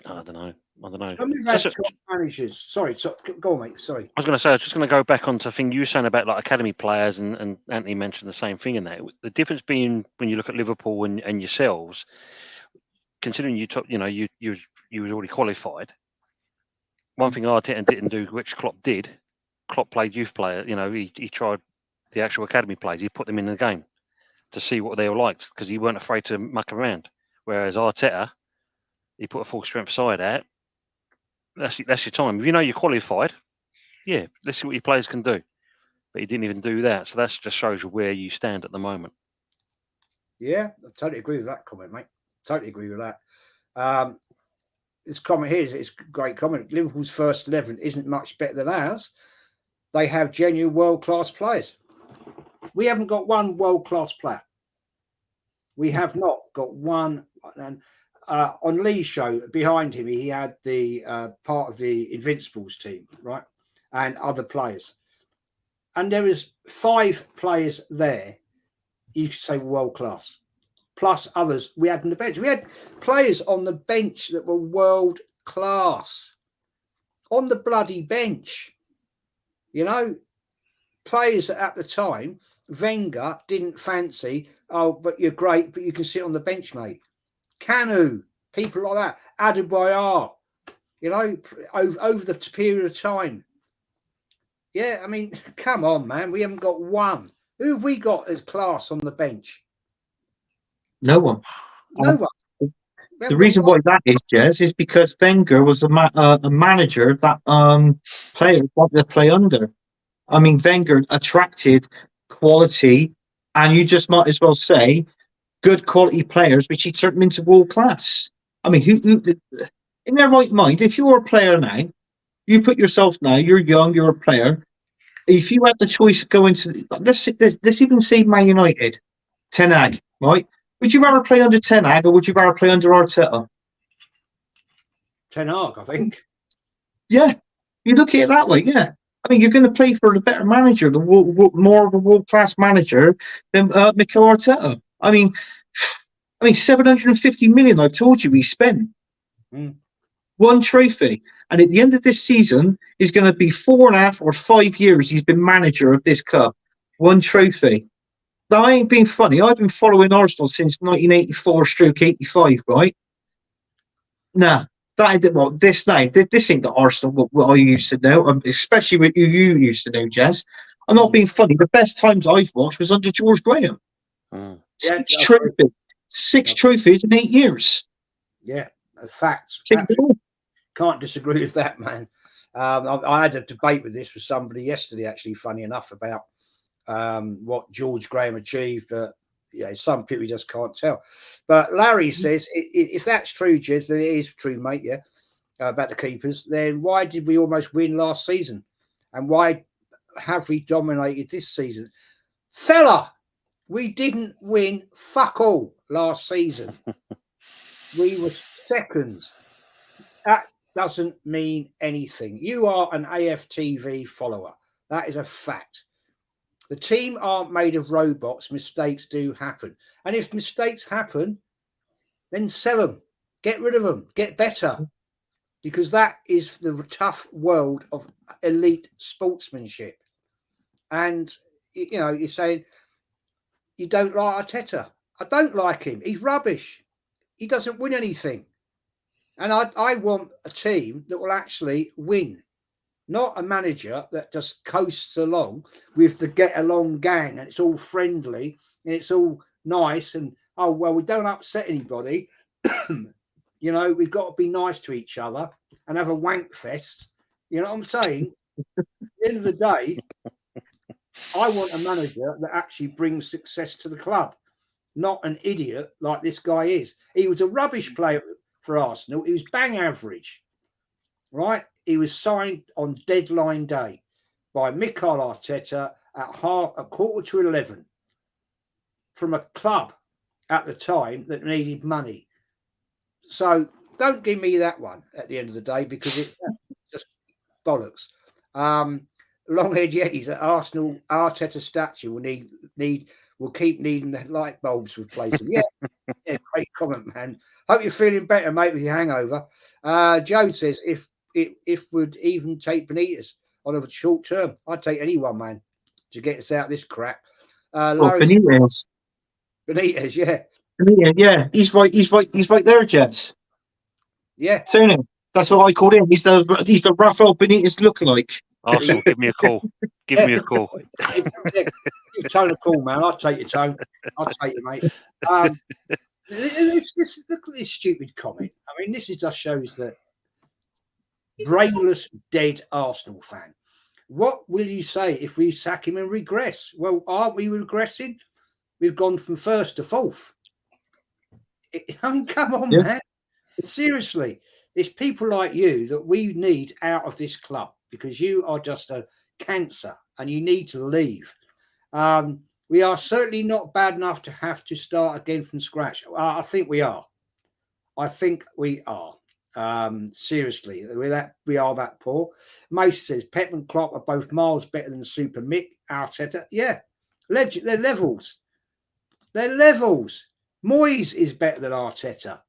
I don't know. Top managers. Sorry, go on, mate. Sorry. I was going to say, I was just going to go back onto the thing you were saying about like academy players, and Anthony mentioned the same thing in that. The difference being when you look at Liverpool and yourselves, considering you was already qualified. One thing Arteta didn't do, which Klopp did, Klopp played youth players. He tried the actual academy players. He put them in the game to see what they were like, because he weren't afraid to muck around. Whereas Arteta, he put a full strength side out. That's your time. If you know you're qualified, yeah, let's see what your players can do. But he didn't even do that. So that just shows you where you stand at the moment. Yeah, I totally agree with that comment, mate. Totally agree with that. This comment here is a great comment. Liverpool's first 11 isn't much better than ours. They have genuine world-class players. We haven't got one world-class player. We have not got one. And on Lee's show, behind him, he had the part of the Invincibles team, right? And other players. And there was 5 players there, you could say world-class. Plus others we had on the bench. We had players on the bench that were world-class. On the bloody bench. Players that at the time, Wenger didn't fancy, but you're great, but you can sit on the bench, mate. Canu, people like that, Adebayor, over the period of time. Yeah, I mean, come on, man. We haven't got one. Who have we got as class on the bench? No one. No one. The reason why that is, Jez, is because Wenger was a manager that players wanted to play under. I mean, Wenger attracted quality, and you just might as well say good quality players, which he turned them into world class. I mean, who in their right mind, if you're a player now, you put yourself now, you're young, you're a player. If you had the choice of going to, let's even say Man United, Ten Hag, right? Would you rather play under Ten Hag or would you rather play under Arteta? Ten Hag, I think. Yeah, you look at it that way, yeah. I mean, you're going to play for the better manager, more of a world-class manager than Mikel Arteta. I mean, 750 million, I told you, he spent. One trophy. And at the end of this season, he's going to be 4.5 or 5 years he's been manager of this club. One trophy. Now, I ain't being funny. I've been following Arsenal since 1984/85, right? Nah. This ain't the Arsenal what I used to know, especially what you used to know, Jez. I'm not being funny. The best times I've watched was under George Graham. Six trophies in 8 years. Yeah, facts. Can't disagree with that, man. I had a debate with somebody yesterday, actually, funny enough, about what George Graham achieved, but some people just can't tell. But Larry says, if that's true, Jez, then it is true, mate, about the keepers, then why did we almost win last season? And why have we dominated this season? Fella, we didn't win fuck all last season. We were seconds. That doesn't mean anything. You are an AFTV follower. That is a fact. The team aren't made of robots. Mistakes do happen. And if mistakes happen, then sell them. Get rid of them. Get better. Because that is the tough world of elite sportsmanship. And, you're saying you don't like Arteta. I don't like him. He's rubbish. He doesn't win anything. And I want a team that will actually win. Not a manager that just coasts along with the get-along gang and it's all friendly and it's all nice and, we don't upset anybody. We've got to be nice to each other and have a wank fest. You know what I'm saying? At the end of the day, I want a manager that actually brings success to the club, not an idiot like this guy is. He was a rubbish player for Arsenal. He was bang average, right? He was signed on deadline day by Mikel Arteta at 11:15 from a club at the time that needed money. So don't give me that one at the end of the day because it's just bollocks. Longhead Yetis at Arsenal Arteta statue will keep needing the light bulbs replacing. Yeah, great comment, man. Hope you're feeling better, mate, with your hangover. Joe says if we'd even take Benitez on a short term, I'd take anyone, man, to get us out of this crap. Benitez, yeah. Benitez, yeah. He's right there, Jets. Yeah. Tony. That's what I called him. He's the Rafael Benitez lookalike. Arsenal, give me a call. Give me a call. Tone a call, man. I'll take your tone. I'll take you, mate. Look at this stupid comment. I mean, this just shows that brainless, dead Arsenal fan. What will you say if we sack him and regress? Well, aren't we regressing? We've gone from first to fourth. I mean, come on, man. Seriously, it's people like you that we need out of this club because you are just a cancer and you need to leave. We are certainly not bad enough to have to start again from scratch. I think we are. Seriously, we are that poor. Mace says Pep and Klopp are both miles better than Super Mick Arteta. Yeah, they're levels. They're levels. Moyes is better than Arteta.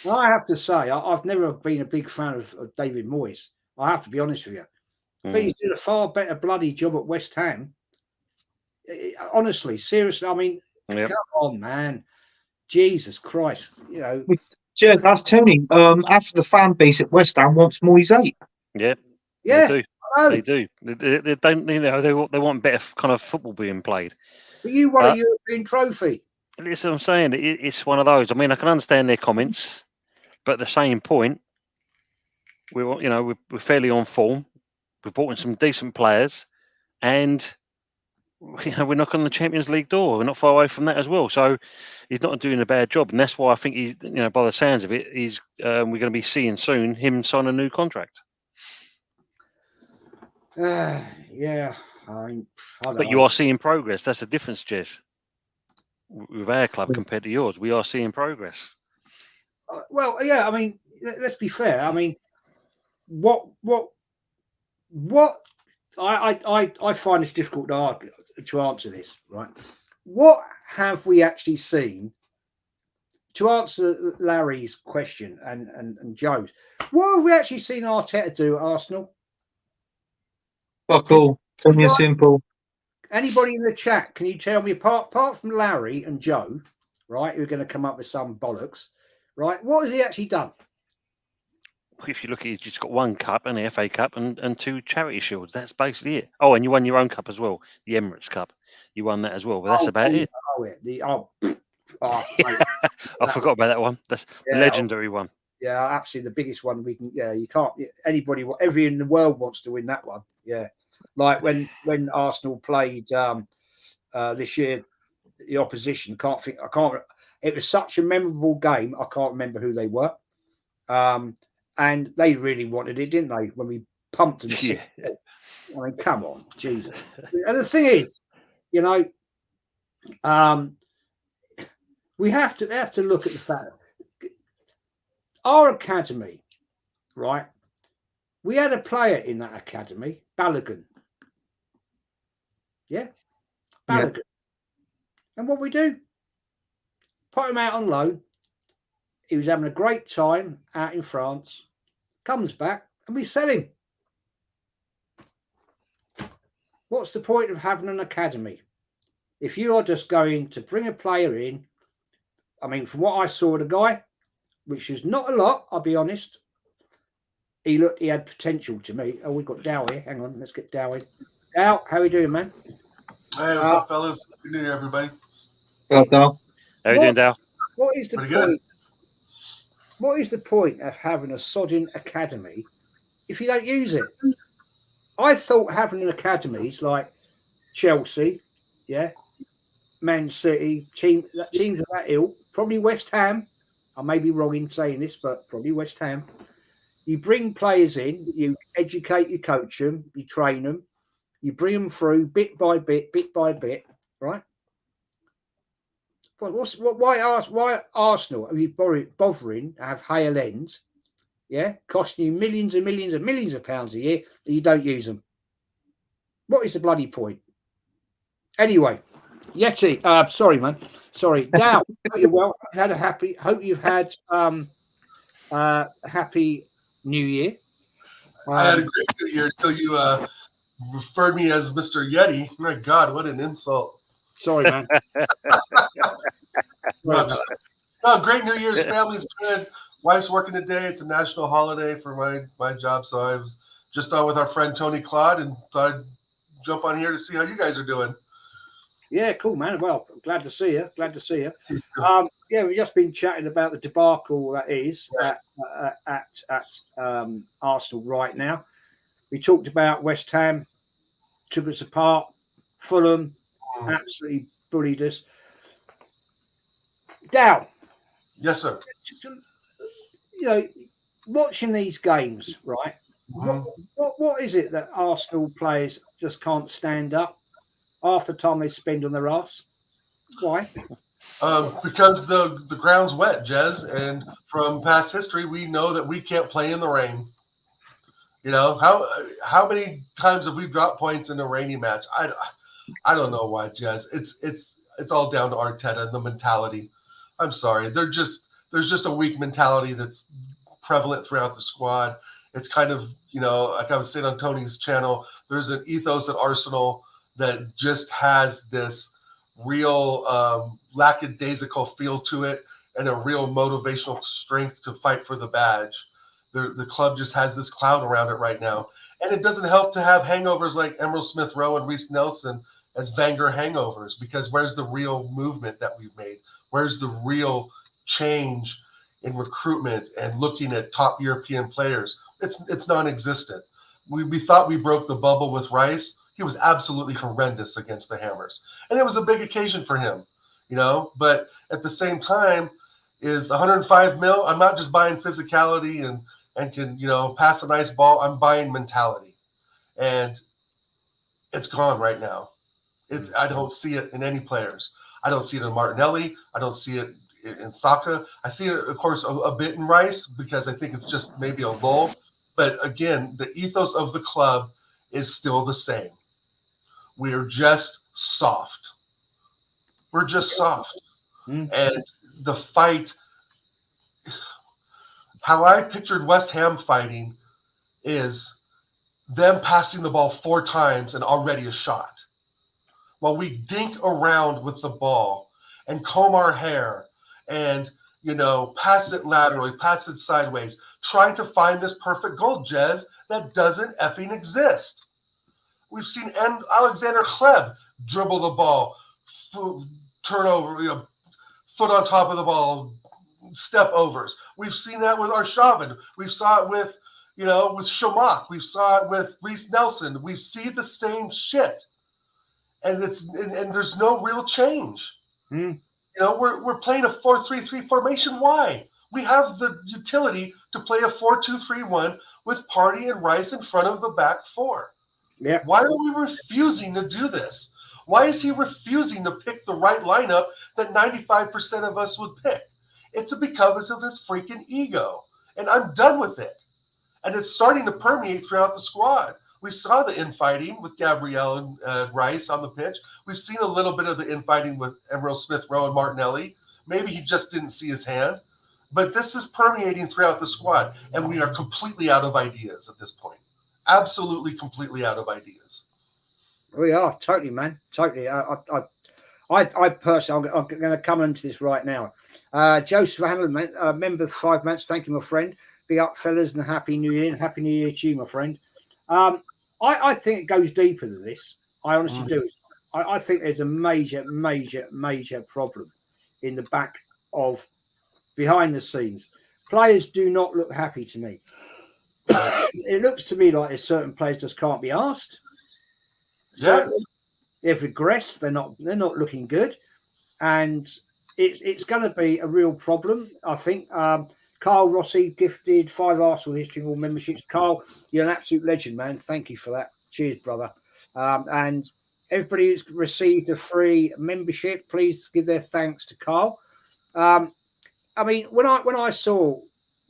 I have to say, I've never been a big fan of David Moyes. I have to be honest with you. But he's did a far better bloody job at West Ham. Honestly, seriously, I mean, come on, man. Jesus Christ, Jez, that's Tony. After the fan base at West Ham wants Moyes out. Yeah. Yeah. They do. They don't. They want better kind of football being played. But you won a European trophy. Listen, I'm saying it's one of those. I mean, I can understand their comments, but at the same point, we're fairly on form. We've brought in some decent players, and we're knocking on the Champions League door. We're not far away from that as well. So he's not doing a bad job, and that's why I think he's, by the sounds of it, we're going to be seeing soon him sign a new contract. Yeah, but you are seeing progress. That's the difference, Jez. With our club compared to yours, we are seeing progress. Well, yeah. I mean, let's be fair. I mean, what I find it's difficult to answer this, right? What have we actually seen? To answer Larry's question and Joe's, what have we actually seen Arteta do at Arsenal? Fuck all. Plain and simple. Anybody in the chat, can you tell me, apart from Larry and Joe, right, who are going to come up with some bollocks, right? What has he actually done? If you look at it, he's just got one cup, an FA Cup, and 2 charity shields. That's basically it. Oh, and you won your own cup as well, the Emirates Cup. You won that as well, but that's about it. I forgot about that one. That's the legendary one. Yeah, absolutely the biggest one we can. Yeah, you can't. Anybody, everybody in the world wants to win that one. Yeah, like when Arsenal played this year, the opposition. I can't. It was such a memorable game. I can't remember who they were. And they really wanted it, didn't they? When we pumped them. Yeah. I mean, come on, Jesus. And the thing is, we have to look at the fact our academy, right? We had a player in that academy, Balogun. Yeah, Balogun. Yeah. And what we do? Put him out on loan. He was having a great time out in France. Comes back and we sell him. What's the point of having an academy? If you are just going to bring a player in, I mean, from what I saw, the guy, which is not a lot, I'll be honest, he had potential to me. Oh, we've got Dow here. Hang on, let's get Dow in. Dow, how are we doing, man? Hey, what's up, fellas? Good New Year, everybody. Well, Dow. How are you doing, Dow? What is the point? Good. What is the point of having a sodding academy if you don't use it? I thought having an academies like Chelsea, yeah, Man City, teams of that ilk, probably West Ham. I may be wrong in saying this, but probably West Ham. You bring players in, you educate, you coach them, you train them, you bring them through bit by bit, right? Why Arsenal are you bothering to have higher lens, yeah, costing you millions and millions and millions of pounds a year that you don't use them? What is the bloody point? Anyway, Yeti, sorry, man. Sorry. Dow, well, hope you've had a happy New Year. I had a great New Year until you referred me as Mr. Yeti. My God, what an insult. Sorry, man. No, great New Year's. Family's good. Wife's working today. It's a national holiday for my job. So I was just on with our friend Tony Claude and thought I'd jump on here to see how you guys are doing. Yeah, cool, man. Well, glad to see you. Yeah, we've just been chatting about the debacle that is at Arsenal right now. We talked about West Ham, took us apart. Fulham absolutely bullied us. Dow. Yes, sir. Watching these games, right? What is it that Arsenal players just can't stand up half the time they spend on their arse? Why? Because the ground's wet, Jez, and from past history, we know that we can't play in the rain. How many times have we dropped points in a rainy match? I don't know why, Jez. It's all down to Arteta, the mentality. I'm sorry. There's just a weak mentality that's prevalent throughout the squad. It's kind of, like I was saying on Tony's channel, there's an ethos at Arsenal that just has this real lackadaisical feel to it and a real motivational strength to fight for the badge. The club just has this cloud around it right now. And it doesn't help to have hangovers like Emerald Smith Rowe and Reece Nelson as Wenger hangovers, because where's the real movement that we've made? Where's the real change in recruitment and looking at top European players? It's non-existent. We thought we broke the bubble with Rice. He was absolutely horrendous against the Hammers. And it was a big occasion for him, but at the same time, is 105 mil. I'm not just buying physicality and can, pass a nice ball. I'm buying mentality. And it's gone right now. I don't see it in any players. I don't see it in Martinelli. I don't see it in Saka. I see it, of course, a bit in Rice, because I think it's just maybe a lull. But again, the ethos of the club is still the same. We're just soft. We're just soft. And the fight, how I pictured West Ham fighting is them passing the ball 4 times and already a shot. While we dink around with the ball and comb our hair and, pass it laterally, pass it sideways, trying to find this perfect goal, Jez, that doesn't effing exist. We've seen Alexander Hleb dribble the ball, turn over, foot on top of the ball, step overs. We've seen that with Arshavin. We saw it with, with Shamak. We saw it with Reece Nelson. We see the same shit. And and there's no real change. We're playing a 4-3-3 formation. Why? We have the utility to play a 4-2-3-1 with Partey and Rice in front of the back 4. Yeah. Why are we refusing to do this? Why is he refusing to pick the right lineup that 95% of us would pick? It's because of his freaking ego. And I'm done with it. And it's starting to permeate throughout the squad. We saw the infighting with Gabriel and Rice on the pitch. We've seen a little bit of the infighting with Emerald Smith Rowe and Martinelli. Maybe he just didn't see his hand. But this is permeating throughout the squad. And we are completely out of ideas at this point. Absolutely completely out of ideas. We are totally, man. Totally. I personally, I'm going to come into this right now. Joseph Hanlon, member of 5 months. Thank you, my friend. Big up, fellas, and Happy New Year. Happy New Year to you, my friend. I think it goes deeper than this. I honestly do. I think there's a major, major, major problem in the back of behind the scenes. Players do not look happy to me. It looks to me like there's certain players just can't be asked. Yeah. So they've regressed. They're not looking good, and it's going to be a real problem. I think. Carl Rossi gifted 5 Arsenal History Hall memberships. Carl, you're an absolute legend, man. Thank you for that. Cheers, brother. And everybody who's received a free membership, please give their thanks to Carl. I mean, when I saw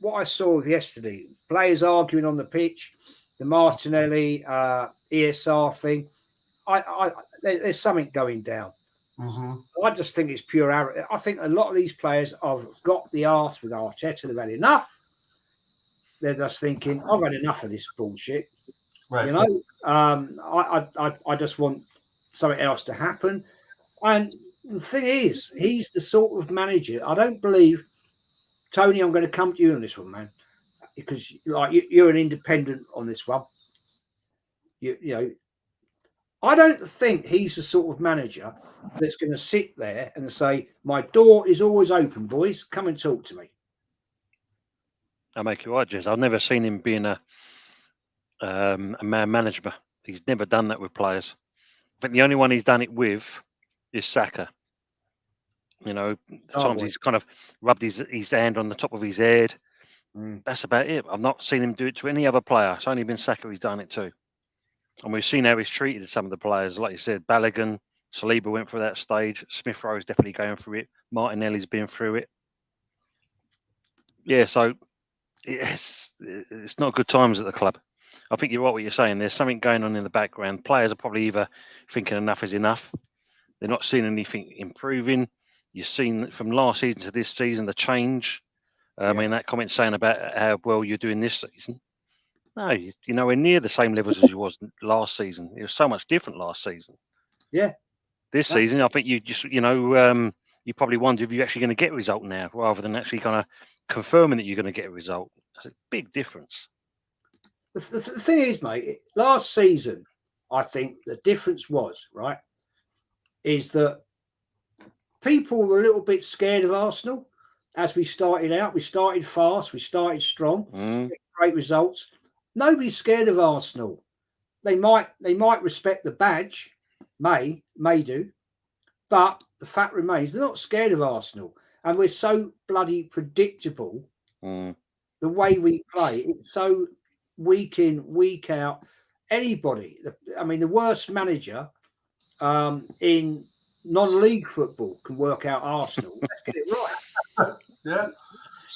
what I saw yesterday, players arguing on the pitch, the Martinelli ESR thing, there's something going down. I just think it's pure arrogance. I think a lot of these players have got the arse with Arteta. They've had enough. They're just thinking, I've had enough of this bullshit. Right. I just want something else to happen. And the thing is, he's the sort of manager. I don't believe, Tony, I'm going to come to you on this one, man, because you're an independent on this one. I don't think he's the sort of manager that's going to sit there and say, my door is always open, boys. Come and talk to me. I make you right, Jez. I've never seen him being a man manager. He's never done that with players. I think the only one he's done it with is Saka. Sometimes he's kind of rubbed his hand on the top of his head. That's about it. I've not seen him do it to any other player. It's only been Saka he's done it to. And we've seen how he's treated some of the players. Like you said, Balogun, Saliba went through that stage. Smith Rowe is definitely going through it. Martinelli's been through it. Yeah, so it's not good times at the club. I think you're right what you're saying. There's something going on in the background. Players are probably either thinking enough is enough. They're not seeing anything improving. You've seen from last season to this season the change. I mean, that comment saying about how well you're doing this season. No, you're nowhere near the same levels as you was last season. It was so much different last season. Yeah. This season, I think you just, you probably wonder if you're actually going to get a result now, rather than actually kind of confirming that you're going to get a result. That's a big difference. The thing is, mate, last season, I think the difference was, right, is that people were a little bit scared of Arsenal as we started out. We started fast, we started strong, great results. Nobody's scared of Arsenal. They might respect the badge, may do, but the fact remains they're not scared of Arsenal. And we're so bloody predictable. The way we play, it's so week in, week out. Anybody, I mean, the worst manager in non-league football can work out Arsenal. Let's get it right. Yeah.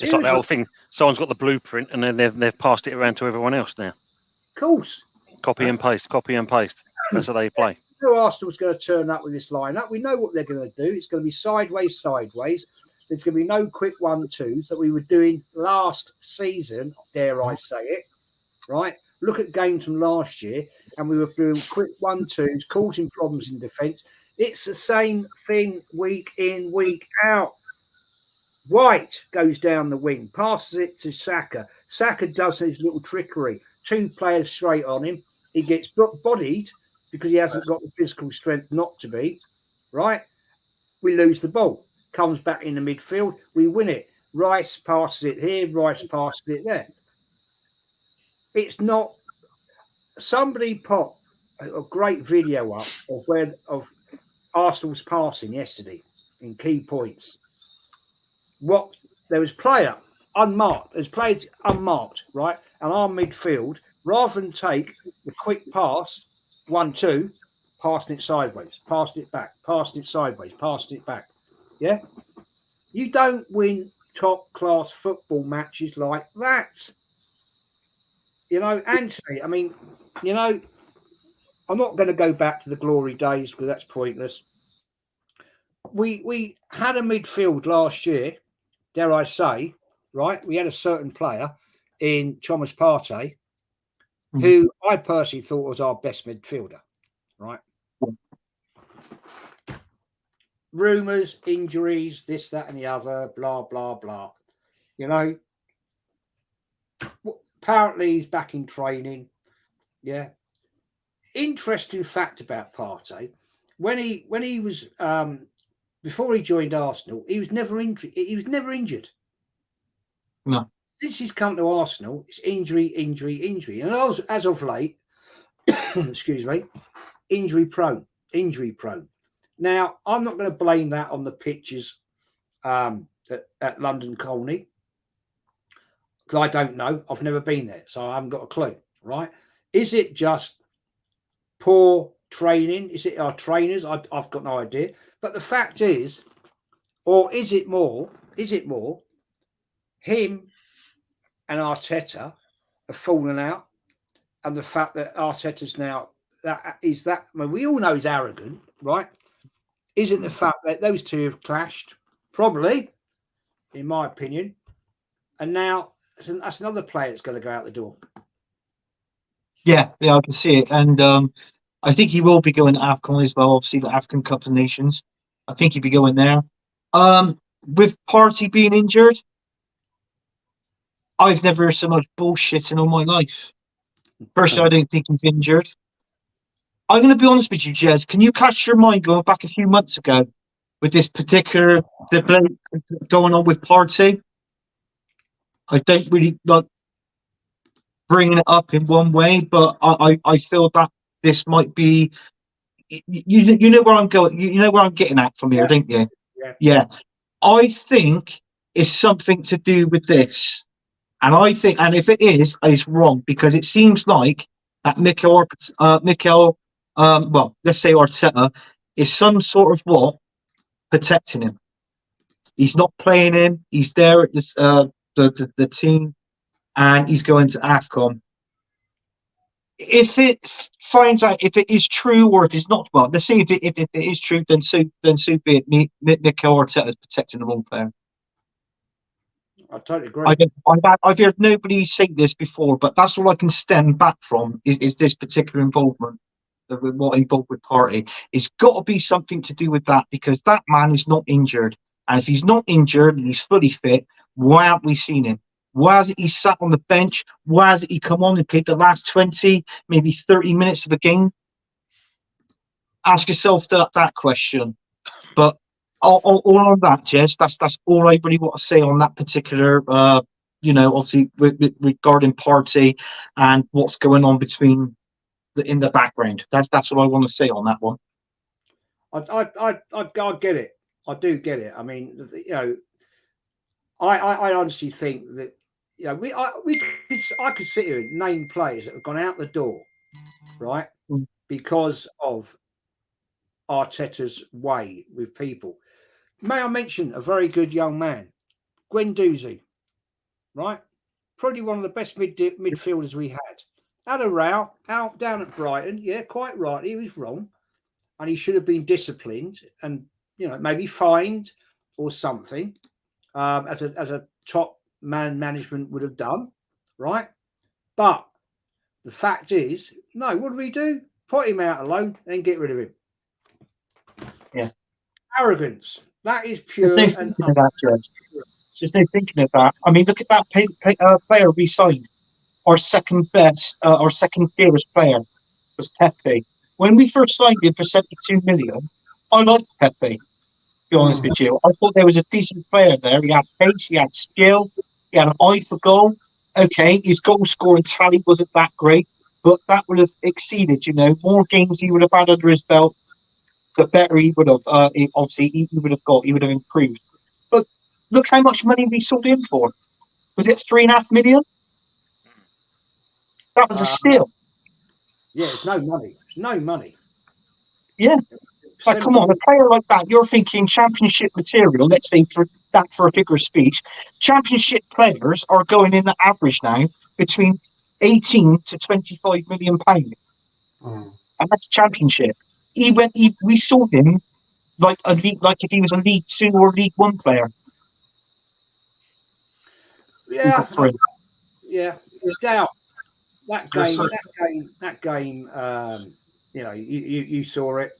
It's like the whole thing. Someone's got the blueprint and then they've passed it around to everyone else now. Of course. Copy and paste. That's how they play. Arsenal's going to turn up with this lineup. We know what they're going to do. It's going to be sideways. There's going to be no quick 1-2s that we were doing last season, dare I say it, right? Look at games from last year, and we were doing quick 1-2s, causing problems in defence. It's the same thing week in, week out. White goes down the wing, passes it to Saka. Saka does his little trickery. 2 players straight on him. He gets bodied because he hasn't got the physical strength not to be, right? We lose the ball. Comes back in the midfield. We win it. Rice passes it here. Rice passes it there. It's not. Somebody put a great video up of Arsenal's passing yesterday in key points. There was player unmarked. There's players unmarked, right? And our midfield, rather than take the quick pass, 1-2, passing it sideways, passing it back, passing it sideways, passing it back. Yeah, you don't win top class football matches like that. You know, Anthony, I mean, you know, I'm not going to go back to the glory days because that's pointless. We had a midfield last year, dare I say, right? We had a certain player in Thomas Partey, who I personally thought was our best midfielder, right? Rumours, injuries, this, that, and the other, blah, blah, blah. You know, apparently he's back in training. Yeah. Interesting fact about Partey. When he was before he joined Arsenal, he was never injured. He was never injured. No. Since he's come to Arsenal, it's injury. And as of late, excuse me, injury prone. Now, I'm not going to blame that on the pitches at London Colney, because I don't know. I've never been there, so I haven't got a clue, right? Is it just poor training? Is it our trainers? I've got no idea. But the fact is, or is it more him and Arteta have fallen out, and the fact that Arteta's now, I mean, we all know he's arrogant, right? Is it the fact that those two have clashed? Probably, in my opinion. And now that's another player that's going to go out the door. Yeah, I can see it. And I think he will be going to AFCON as well, obviously the African Cup of Nations. I think he'll be going there. With Partey being injured, I've never heard so much bullshit in all my life. Personally, I don't think he's injured. I'm going to be honest with you, Jez. Can you catch your mind going back a few months ago with this particular debate going on with Partey? I don't really like bringing it up in one way, but I feel that this might be. You know where I'm going. You know where I'm getting at from here, don't you? Yeah. I think it's something to do with this, and I think, and if it is, it's wrong because it seems like that well, let's say Arteta is some sort of protecting him. He's not playing him. He's there at this, the team, and he's going to AFCON. If it finds out if it is true or if it's not, well, let's see if it is true. Then so be it. Mikel Arteta is protecting the wrong player. I totally agree. I've heard nobody say this before, but that's all I can stem back from is this particular involvement. What involved with Partey. It's got to be something to do with that because that man is not injured, and if he's not injured and he's fully fit, why haven't we seen him? Why hasn't he sat on the bench? Why hasn't he come on and played the last 20, maybe 30 minutes of the game? Ask yourself that question. But all on that, Jess, that's all I really want to say on that particular, obviously regarding Partey and what's going on in the background. That's what I want to say on that one. I get it. I do get it. I mean, I honestly think that I could sit here and name players that have gone out the door, right, because of Arteta's way with people. May I mention a very good young man, Guendouzi, right? Probably one of the best midfielders we had a row out down at Brighton. Yeah, quite right. He was wrong, and he should have been disciplined and maybe fined or something, as a top management would have done, right? But the fact is, no. What do we do? Put him out alone and get rid of him. Yeah, arrogance. That is pure. Just no thinking of that. I mean, look at that player we signed. Our second dearest player was Pepe. When we first signed him for 72 million, I liked Pepe. To be honest with you, I thought there was a decent player there. He had pace, he had skill, he had an eye for goal. Okay, his goal scoring tally wasn't that great, but that would have exceeded. More games he would have had under his belt, the better he would have. Obviously, he would have got. He would have improved. But look how much money we sold him for. Was it 3.5 million? That was a steal. Yeah, it's no money. It's no money. Yeah. Like, come on, a player like that, you're thinking championship material, let's say for a figure of speech. Championship players are going in the average now between 18 to 25 million pounds. And that's championship. We saw him like if he was a League 2 or League 1 player. Yeah. Yeah. Doubt. That game, you saw it.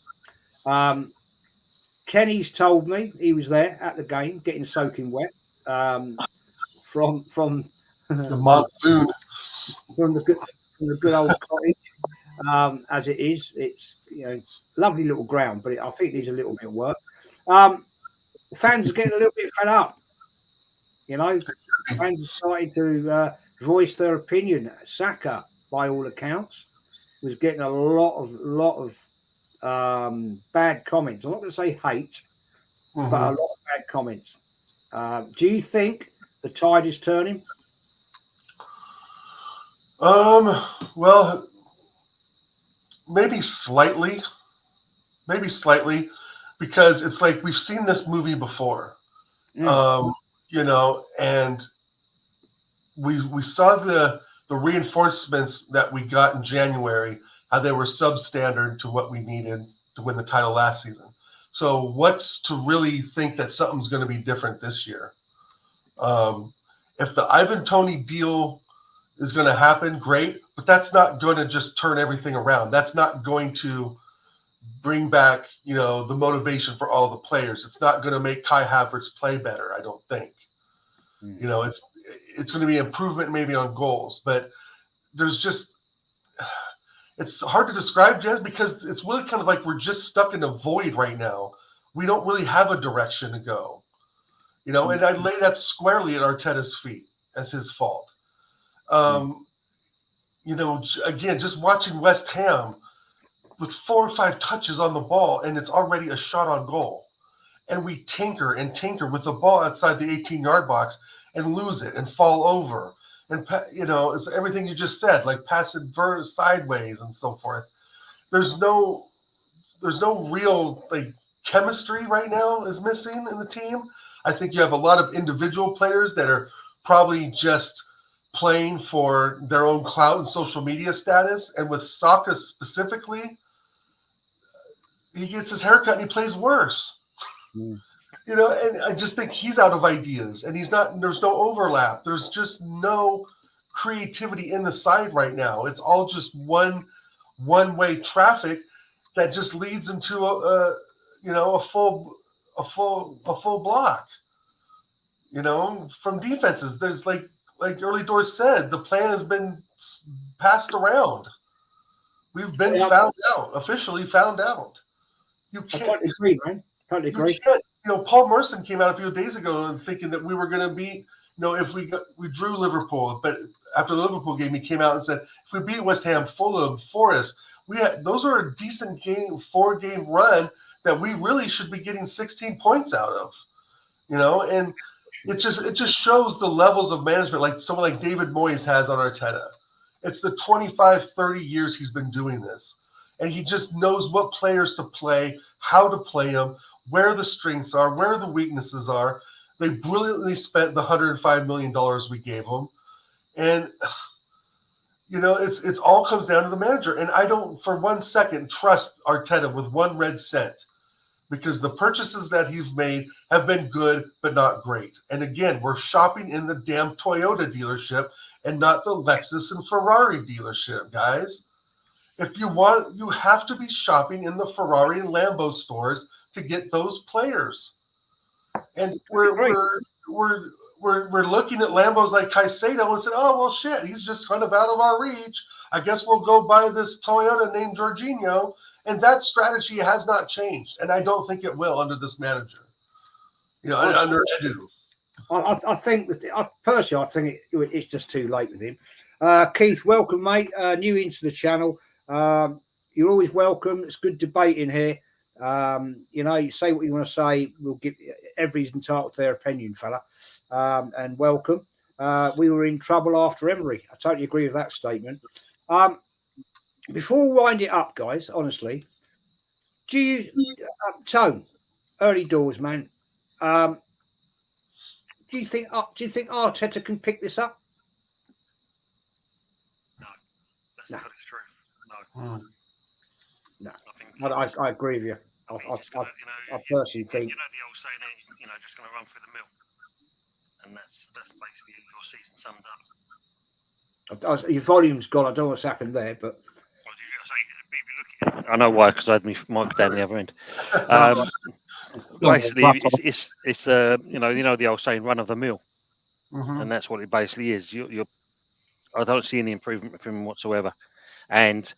Kenny's told me he was there at the game, getting soaking wet from the monsoon, from the good old cottage, as it is. It's lovely little ground, but I think it needs a little bit of work. Fans are getting a little bit fed up. Fans are starting to voice their opinion. Saka, by all accounts, was getting a lot of bad comments. I'm not going to say hate, but a lot of bad comments. Do you think the tide is turning? Well, maybe slightly, because it's like we've seen this movie before, and we saw the reinforcements that we got in January, how they were substandard to what we needed to win the title last season. So what's to really think that something's going to be different this year? If the Ivan Toney deal is going to happen, great, but that's not going to just turn everything around. That's not going to bring back, the motivation for all the players. It's not going to make Kai Havertz play better, I don't think. It's going to be improvement maybe on goals, but there's just, it's hard to describe, Jez, because it's really kind of like we're just stuck in a void right now. We don't really have a direction to go, and I lay that squarely at Arteta's feet as his fault. Again, just watching West Ham with 4 or 5 touches on the ball, and it's already a shot on goal. And we tinker with the ball outside the 18-yard box and lose it and fall over. And, it's everything you just said, like pass it sideways and so forth. There's no real chemistry right now is missing in the team. I think you have a lot of individual players that are probably just playing for their own clout and social media status. And with Saka specifically, he gets his haircut and he plays worse. And I just think he's out of ideas, and there's no overlap. There's just no creativity in the side right now. It's all just one-way traffic that just leads into a full block. From defenses, there's like Early Doors said, the plan has been passed around. We've been found out, officially found out. You I can't totally agree, man. Totally agree. You can't, Paul Merson came out a few days ago and thinking that we were going to beat, if we drew Liverpool, but after the Liverpool game, he came out and said, if we beat West Ham, Fulham, Forest, those are a decent 4-game run that we really should be getting 16 points out of, and it just shows the levels of management, like someone like David Moyes has on Arteta. It's the 25, 30 years he's been doing this. And he just knows what players to play, how to play them, where the strengths are, where the weaknesses are. They brilliantly spent the $105 million we gave them. And, it's all comes down to the manager. And I don't for 1 second trust Arteta with one red cent, because the purchases that he's made have been good, but not great. And again, we're shopping in the damn Toyota dealership and not the Lexus and Ferrari dealership, guys. If you want, you have to be shopping in the Ferrari and Lambo stores to get those players. And we're looking at Lambos like Caicedo and said, oh, well, shit, he's just kind of out of our reach. I guess we'll go buy this Toyota named Jorginho. And that strategy has not changed. And I don't think it will under this manager, under Edu. I think that personally, I think it's just too late with him. Keith, welcome, mate. New into the channel. You're always welcome. It's good debate in here. You say what you want to say. We'll give everybody's entitled to their opinion, fella. And welcome. We were in trouble after Emery. I totally agree with that statement. Before we wind it up, guys, honestly, do you Tone, Early Doors, man? Do you think Arteta can pick this up? No, that's not his truth. No. I agree with you. I personally think the old saying, just going to run through the mill, and that's basically your season summed up. Your volume's gone. I don't know what's happened there, but I know why, because I had my mic down the other end. Basically, it's the old saying, run of the mill, and that's what it basically is. I don't see any improvement from him whatsoever, and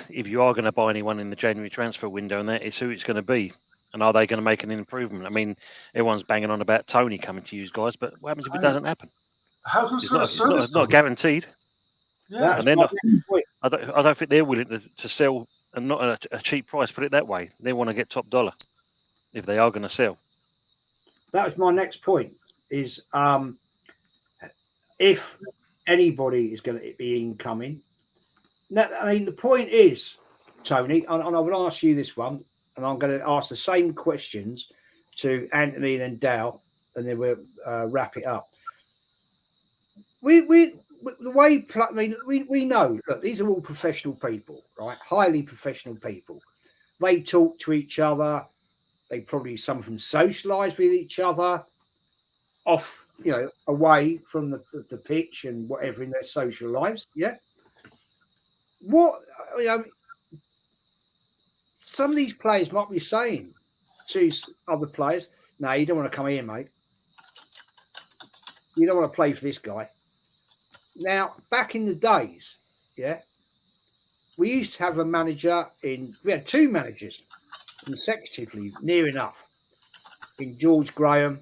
if you are going to buy anyone in the January transfer window, and that is who it's going to be, and are they going to make an improvement? I mean, everyone's banging on about Tony coming to you guys, but what happens if it doesn't happen? It's not guaranteed. Yeah, and they're not. I don't think they're willing to sell, and not at a cheap price. Put it that way. They want to get top dollar if they are going to sell. That was my next point. Is if anybody is going to be incoming. Now, I mean, the point is, Tony, and I will ask you this one, and I'm going to ask the same questions to Anthony and then Dow, and then we'll wrap it up. We know that these are all professional people, right? Highly professional people. They talk to each other. They probably, some of them socialise with each other off, away from the pitch and whatever in their social lives. Yeah. Some of these players might be saying to other players, no, you don't want to come here, mate. You don't want to play for this guy. Now, back in the days, we used to have a manager we had two managers consecutively, near enough, in George Graham.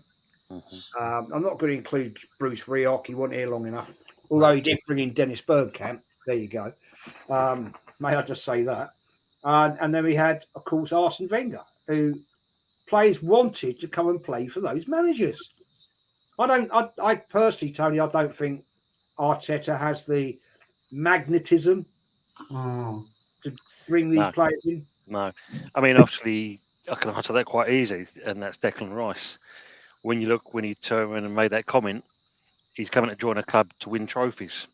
I'm not going to include Bruce Rioch. He wasn't here long enough, although he did bring in Dennis Bergkamp. There you go. May I just say that? And then we had, of course, Arsene Wenger, who players wanted to come and play for those managers. I personally, Tony, I don't think Arteta has the magnetism to bring these players in. No. I mean, obviously, I can answer that quite easy, and that's Declan Rice. When he turned around and made that comment, he's coming to join a club to win trophies.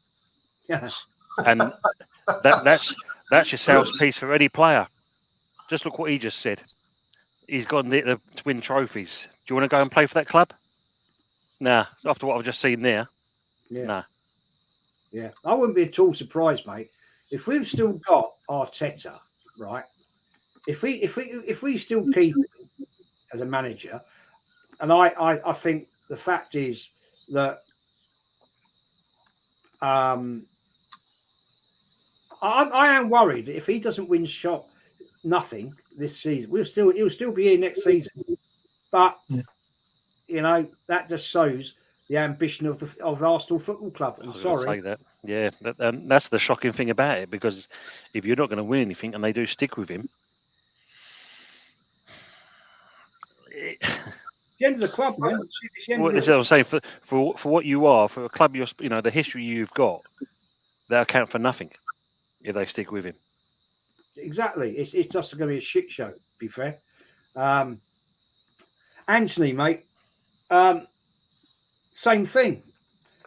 Yeah. And that's your sales piece for any player. Just look what he just said. He's gone there to win trophies. Do you want to go and play for that club? Nah. After what I've just seen there, nah. Yeah, I wouldn't be at all surprised, mate, if we've still got Arteta, right? If we still keep him as a manager, and I think the fact is that I am worried that if he doesn't win nothing this season, he'll still be here next season. But you know, that just shows the ambition of Arsenal Football Club. I'm sorry. Say that. Yeah, that's the shocking thing about it, because if you're not going to win anything and they do stick with him, the end of the club, man. What I'm saying, for what you are, for a club, you know, the history you've got, they'll count for nothing if they stick with him. Exactly. It's just going to be a shit show, to be fair. Anthony, mate, same thing.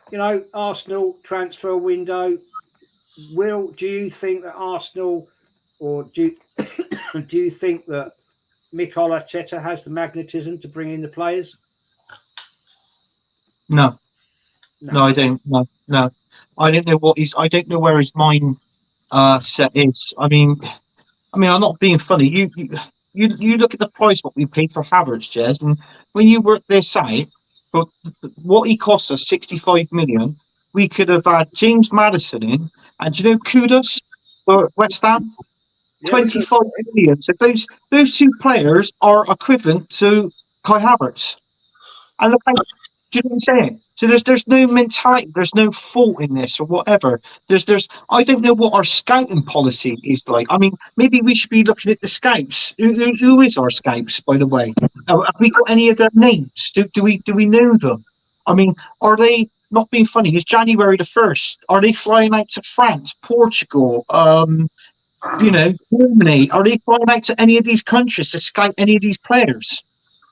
You know, Arsenal transfer window. Do you think that Arsenal, or do you think that Mikel Arteta has the magnetism to bring in the players? No, I don't. No. I don't know I don't know where his mind set is. I mean, I'm not being funny. You look at the price what we paid for Havertz, Jez, and when you work this out, for what he cost us, 65 million, we could have had James Maddison in, and do you know Kudus for West Ham? 25 million. So those two players are equivalent to Kai Havertz. And look, do you know what I'm saying? So there's no mentality, there's no fault in this or whatever. There's I don't know what our scouting policy is like. I mean, maybe we should be looking at the scouts. Who is our scouts, by the way? Have we got any of their names? Do we know them? I mean, are they, not being funny, it's January the 1st. Are they flying out to France, Portugal, Germany? Are they flying out to any of these countries to scout any of these players?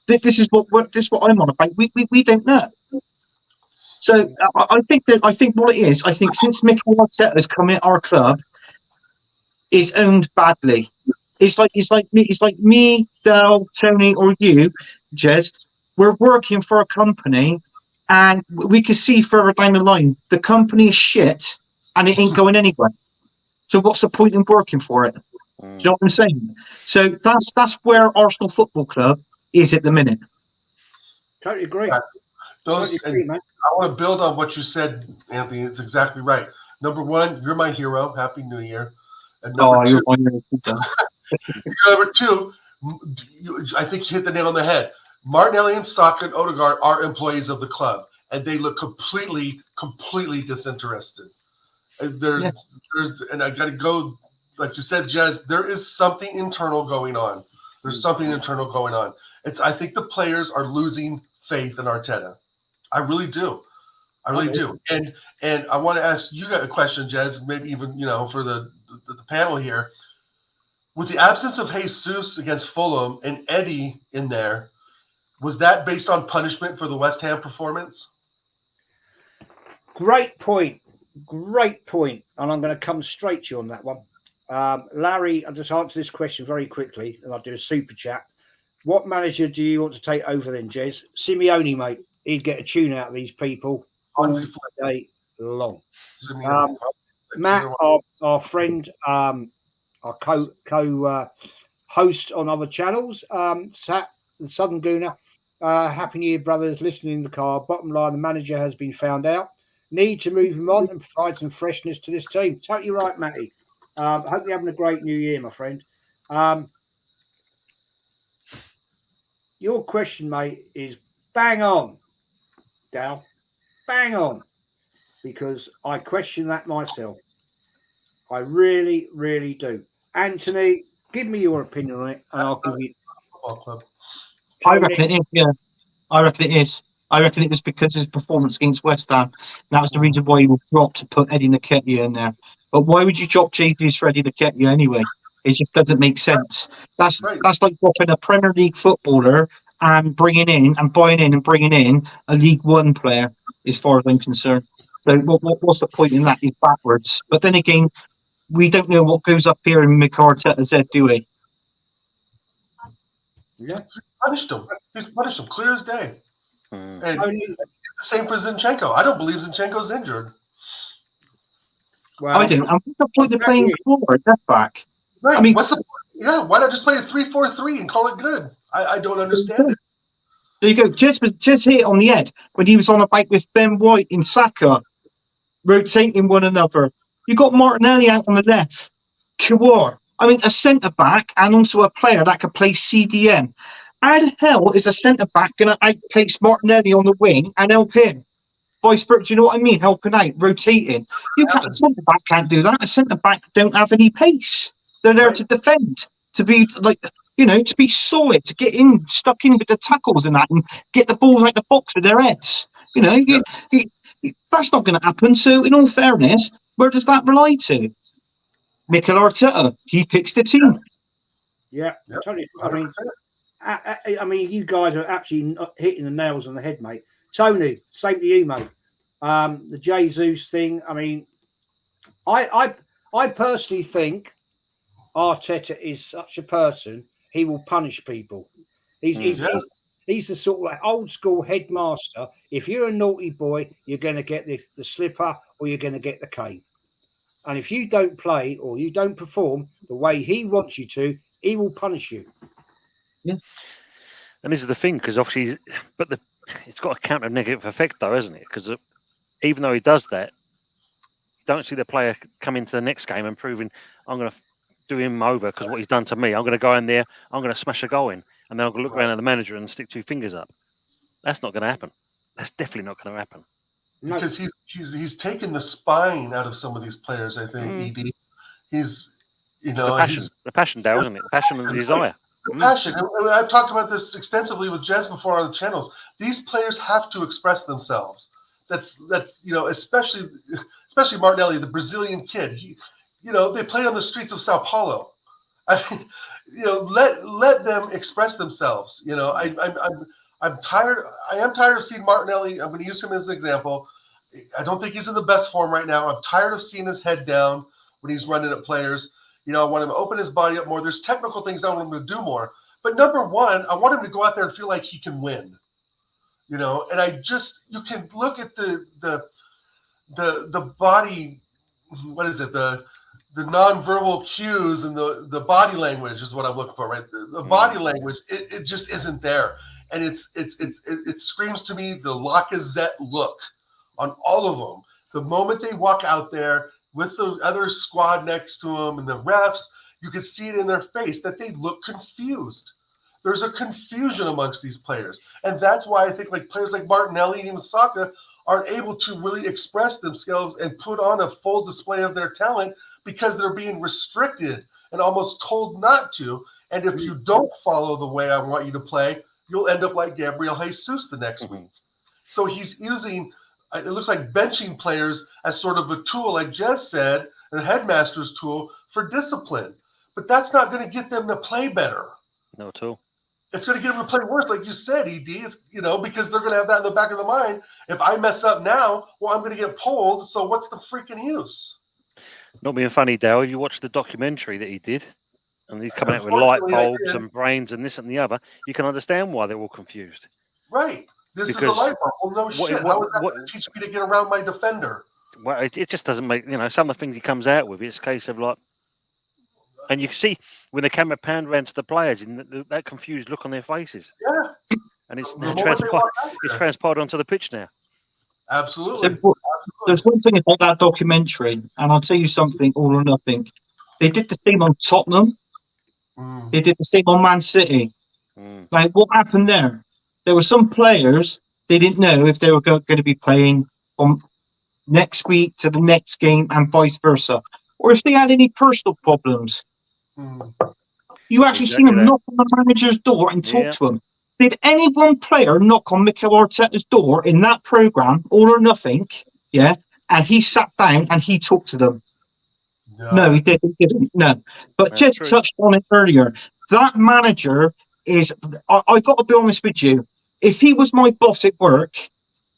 This is what I'm on about. We don't know. So I think what it is, I think since Mikel Arteta has come in our club, is owned badly. It's like me, Del, Tony, or you, Jez. We're working for a company, and we can see further down the line the company is shit, and it ain't going anywhere. So what's the point in working for it? Do you know what I'm saying? So that's where Arsenal Football Club is at the minute. Totally agree. I want to build on what you said, Anthony. It's exactly right. Number one, you're my hero. Happy New Year. And number number two, I think you hit the nail on the head. Martinelli and Saka and Odegaard are employees of the club, and they look completely disinterested. And I got to go, like you said, Jez, there is something internal going on. There's something internal going on. I think the players are losing faith in Arteta. I really do. I really do. And I want to ask you a question, Jez, maybe even, for the panel here. With the absence of Jesus against Fulham and Eddie in there, was that based on punishment for the West Ham performance? Great point. And I'm going to come straight to you on that one. Larry, I'll just answer this question very quickly, and I'll do a super chat. What manager do you want to take over then, Jez? Simeone, mate. He'd get a tune out of these people all day long. Matt, our friend, our co-host on other channels, the Southern Gooner. Happy New Year, brothers. Listening in the car. Bottom line, the manager has been found out. Need to move him on and provide some freshness to this team. Totally right, Matty. I hope you're having a great New Year, my friend. Your question, mate, is bang on, Dal. Bang on. Because I question that myself. I really, really do. Anthony, give me your opinion on it, and I'll give you. I reckon it is, yeah. I reckon it is. I reckon it was because of his performance against West Ham. That was the reason why he was dropped to put Eddie Nketiah in there. But why would you drop Jesus for Eddie Nketiah anyway? It just doesn't make sense. That's like dropping a Premier League footballer and bringing in a League One player, as far as I'm concerned. So what's the point in that? He's backwards. But then again, we don't know what goes up here in Mikel Arteta's head, do we? Yeah, he's punished him clear as day. And the same for Zinchenko. I don't believe Zinchenko's injured. Well, I don't. I'm the point of playing forward, left back. Right. I mean, what's the point? Yeah, why not just play a 3-4-3 and call it good? I don't understand it. There you go. Just hit on the head when he was on a bike with Ben White in Saka, rotating one another. You got Martinelli out on the left. Kiwar. I mean, a centre back and also a player that could play CDM. How the hell is a centre back going to outpace Martinelli on the wing and help him? Vice versa, do you know what I mean? Helping out, rotating. You can't. A centre back can't do that. A centre back don't have any pace. They're there to defend, to be like, to be solid, to get in, stuck in with the tackles and that, and get the balls out the box with their heads. That's not going to happen. So, in all fairness, where does that rely to? Mikel Arteta, he picks the team. Yeah, totally. I mean, you guys are actually hitting the nails on the head, mate. Tony, same to you, mate. The Jesus thing. I mean, I personally think Arteta is such a person. He will punish people. He's the sort of old school headmaster. If you're a naughty boy, you're going to get the slipper or you're going to get the cane. And if you don't play or you don't perform the way he wants you to, he will punish you. Yeah. And this is the thing, because obviously, it's got a counter negative effect, though, hasn't it? Because even though he does that, you don't see the player come into the next game and proving, I'm going to do him over because what he's done to me. I'm going to go in there, I'm going to smash a goal in, and then I'm going to look around at the manager and stick 2 fingers up. That's not going to happen. That's definitely not going to happen. Because he's taken the spine out of some of these players, I think, ED. He's, the passion, Dale, isn't it? The passion and the desire. The passion. And I've talked about this extensively with Jez before on the channels. These players have to express themselves. That's especially Martinelli, the Brazilian kid. They play on the streets of Sao Paulo. I mean, let them express themselves. I'm tired. I am tired of seeing Martinelli. I'm going to use him as an example. I don't think he's in the best form right now. I'm tired of seeing his head down when he's running at players. I want him to open his body up more. There's technical things I want him to do more. But number one, I want him to go out there and feel like he can win. And you can look at the body, what is it? The nonverbal cues and the body language is what I'm looking for, right? The body language, it just isn't there. And it screams to me the Lacazette look on all of them. The moment they walk out there with the other squad next to them and the refs, you can see it in their face that they look confused. There's a confusion amongst these players. And that's why I think players like Martinelli and even Saka aren't able to really express themselves and put on a full display of their talent because they're being restricted and almost told not to. And if you don't follow the way I want you to play, you'll end up like Gabriel Jesus the next week. So he's using, it looks like benching players as sort of a tool, like Jez said, a headmaster's tool for discipline. But that's not going to get them to play better. No tool. It's going to get them to play worse, like you said, ED. It's, because they're going to have that in the back of the mind. If I mess up now, well, I'm going to get pulled. So what's the freaking use? Not being funny, Dale, if you watch the documentary that he did, and he's coming out with light bulbs and brains and this and the other, you can understand why they're all confused. Right. This is a light bulb. Well, no shit. How is that going to teach me to get around my defender? Well, it just doesn't make, some of the things he comes out with, it's a case of and you can see when the camera panned around to the players, in that confused look on their faces. Yeah. And it's transpired onto the pitch now. Absolutely. There's one thing about that documentary, and I'll tell you something, All or Nothing. They did the same on Tottenham. They did the same on Man City. Like, what happened there? There were some players, they didn't know if they were going to be playing from next week to the next game and vice versa. Or if they had any personal problems. You actually see them knock on the manager's door and talk to him. Did any one player knock on Mikel Arteta's door in that programme, All or Nothing, and he sat down and he talked to them? No, he didn't. No. But just touched on it earlier. That manager is, I've got to be honest with you, if he was my boss at work,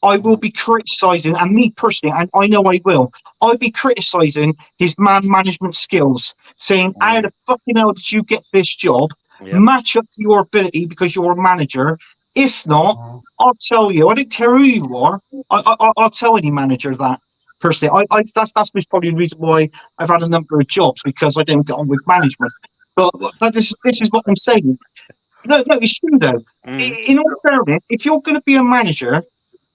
I will be criticising, and me personally, and I know I will, I'd be criticising his man management skills, saying, how the fucking hell did you get this job? Match up to your ability because you're a manager. If not, I'll tell you, I don't care who you are, I'll tell any manager that. Personally, that's probably the reason why I've had a number of jobs, because I didn't get on with management. But this is what I'm saying. No, it's true though. In all fairness, if you're going to be a manager,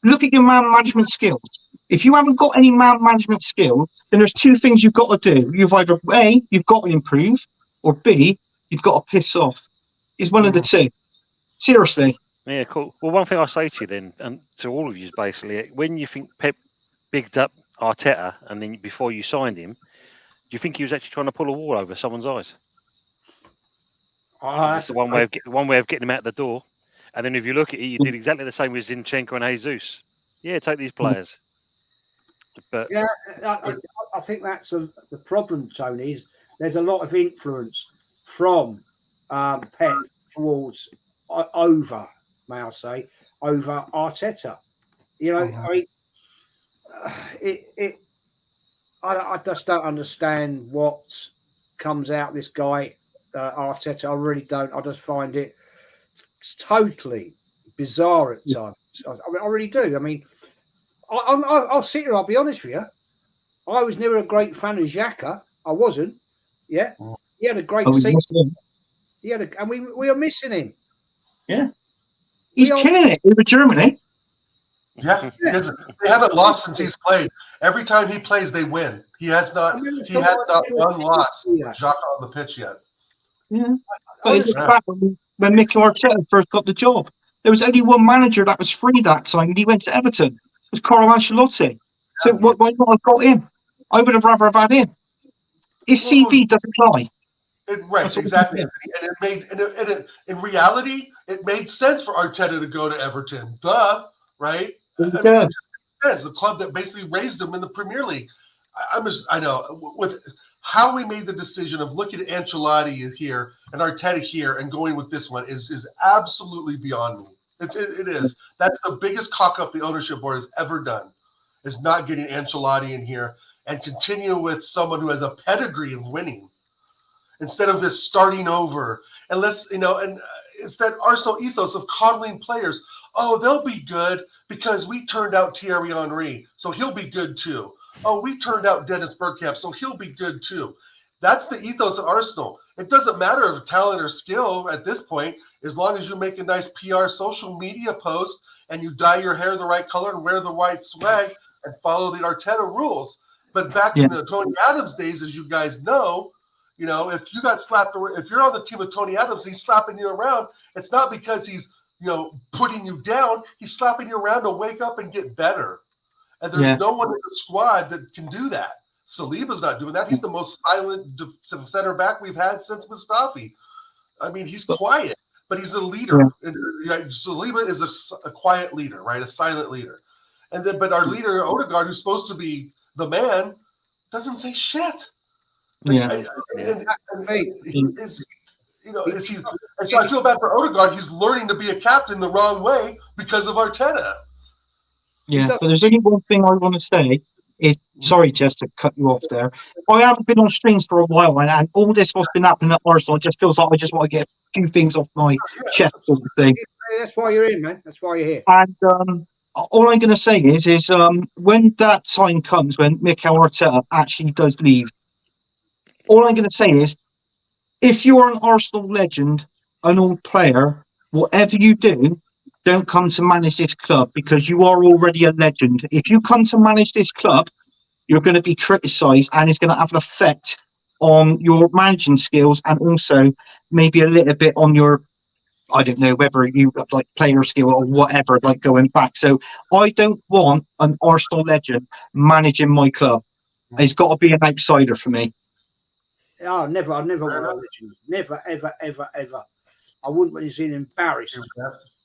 look at your man management skills. If you haven't got any man management skills, then there's two things you've got to do. You've either A, you've got to improve, or B, you've got to piss off. It's one of the two. Seriously. Yeah, cool. Well, one thing I'll say to you then, and to all of you, is basically, when you think Pep bigged up Arteta, and then before you signed him, do you think he was actually trying to pull a wall over someone's eyes? That's the one way of getting him out the door. And then if you look at it, you did exactly the same with Zinchenko and Jesus. Yeah, take these players. But yeah, I think that's the problem, Tony. Is there's a lot of influence from Pep towards over Arteta. You know, I just don't understand what comes out this guy Arteta. I really don't. I just find it's totally bizarre at times. I really do. I mean, I'll sit here. I'll be honest with you. I was never a great fan of Xhaka. I wasn't. Yeah, he had a great season. And we are missing him. Yeah, he's killing it over Germany. Yeah, because they haven't lost since he's played. Every time he plays, they win. He has not. He has not one loss. Xhaka on the pitch yet. Yeah, but it's back when Mikel Arteta first got the job. There was only one manager that was free that time, and he went to Everton. It was Carlo Ancelotti. So why not have got him? I would have rather have had him. His CV doesn't lie. Right, exactly. And it made in reality, it made sense for Arteta to go to Everton. Duh, right? It just makes sense. The club that basically raised him in the Premier League. I know with how we made the decision of looking at Ancelotti here and Arteta here and going with this one is absolutely beyond me. It is. That's the biggest cock up the ownership board has ever done, is not getting Ancelotti in here and continue with someone who has a pedigree of winning instead of this starting over. And it's that Arsenal ethos of coddling players. Oh, they'll be good because we turned out Thierry Henry, so he'll be good too. Oh, we turned out Dennis Bergkamp, so he'll be good too. That's the ethos of Arsenal. It doesn't matter if talent or skill at this point, as long as you make a nice PR social media post and you dye your hair the right color and wear the white swag and follow the Arteta rules. But back in the Tony Adams days, as you guys know, if you got slapped, if you're on the team with Tony Adams, he's slapping you around. It's not because he's, putting you down. He's slapping you around to wake up and get better. And there's no one in the squad that can do that. Saliba's not doing that. He's the most silent center back we've had since Mustafi. I mean, he's quiet, but he's a leader. Saliba is a quiet leader, right? A silent leader. But our leader, Odegaard, who's supposed to be the man, doesn't say shit. So I feel bad for Odegaard. He's learning to be a captain the wrong way because of Arteta. Yeah, but there's only one thing I want to say is, sorry, Jess, to cut you off there. I haven't been on streams for a while, and all this what's been happening at Arsenal, it just feels like I just want to get a few things off my chest, sort of thing. That's why you're here, man. That's why you're here. And all I'm going to say is when that time comes, when Mikel Arteta actually does leave, all I'm going to say is, if you're an Arsenal legend, an old player, whatever you do, don't come to manage this club because you are already a legend. If you come to manage this club, you're going to be criticised and it's going to have an effect on your managing skills and also maybe a little bit on your, I don't know, whether you like player skill or whatever, like going back. So I don't want an Arsenal legend managing my club. It's got to be an outsider for me. Oh, never. I never want a legend. Never, ever, ever, ever. I wouldn't want to see him embarrassed.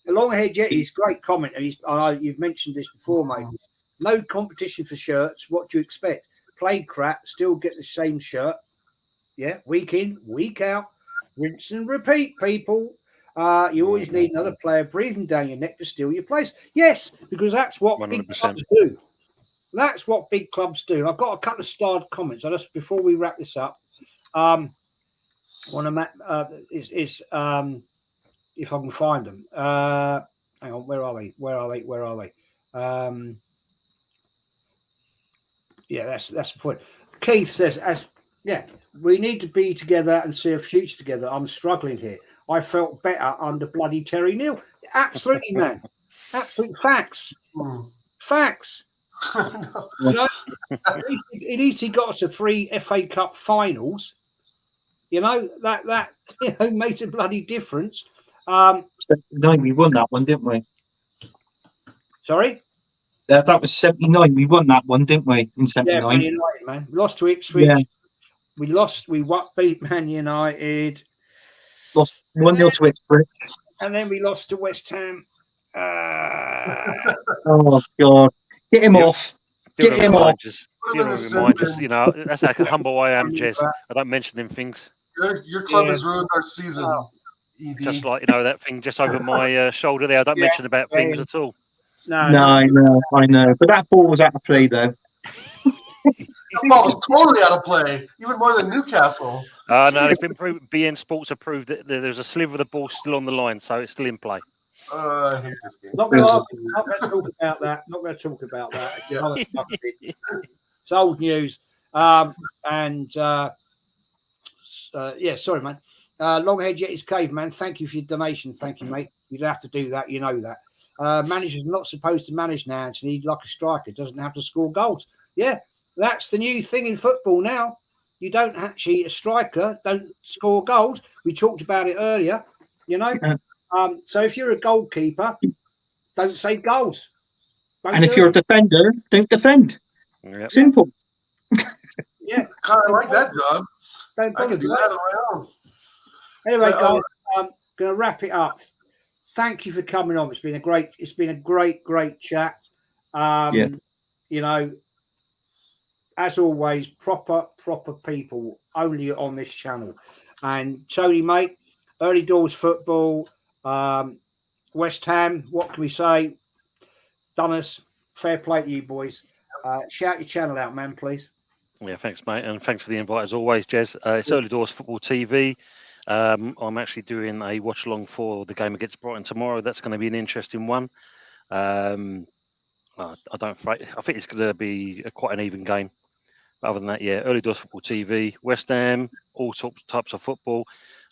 Longhead Yeti's great comment, and you've mentioned this before, mate. No competition for shirts. What do you expect? Play crap, still get the same shirt. Yeah, week in, week out. Rinse and repeat, people. You always need another player breathing down your neck to steal your place. Yes, because that's what 100%. Big clubs do. That's what big clubs do. And I've got a couple of starred comments. I just before we wrap this up, if I can find them. Hang on, where are they? Yeah, that's the point. Keith says, as Yeah, we need to be together and see a future together. I'm struggling here. I felt better under bloody Terry Neal. Absolutely, man. Absolute facts. Facts. You know, at least he got to 3 FA Cup finals. You know, that made a bloody difference. No, we won that one, didn't we? Sorry? That was 79. We won that one, didn't we? In 79. Yeah, Man United, man. We lost to Ipswich. Yeah. We beat Man United. Lost 1-0 to Ipswich. And then we lost to West Ham. Oh, God. Get him off. Get him off. Reminders. You know, that's how humble I am, Jez. I don't mention them things. Your club has ruined our season. Just like, you know, that thing just over my shoulder there. I don't mention about things at all. No, I know. But that ball was out of play, though. That ball was totally out of play, even more than Newcastle. No, it's been proven. BN Sports have proved that there's a sliver of the ball still on the line, so it's still in play. I hate this game. Not going to talk about that. Not going to talk about that. It's old news. Yeah, sorry, man. Longhead Yeti's Caveman, thank you for your donation. Thank you, mate. You don't have to do that. You know that. Manager's not supposed to manage now, Anthony, like a striker. Doesn't have to score goals. Yeah, that's the new thing in football now. You don't actually, a striker don't score goals. We talked about it earlier, you know. So if you're a goalkeeper, don't save goals. And if you're a defender, don't defend. Yep. Simple. Yeah. God, I like that job. Don't I can do that on my own. Anyway, guys, I'm going to wrap it up. Thank you for coming on. It's been a great chat. You know, as always, proper people only on this channel. And Tony, mate, early doors football, West Ham, what can we say? Done us. Fair play to you boys. Shout your channel out, man, please. Yeah, thanks, mate. And thanks for the invite as always, Jez. It's Early Doors Football TV. I'm actually doing a watch along for the game against Brighton tomorrow. That's going to be an interesting one. I think it's going to be quite an even game. But other than that, yeah, Early Doors Football TV, West Ham, all types of football.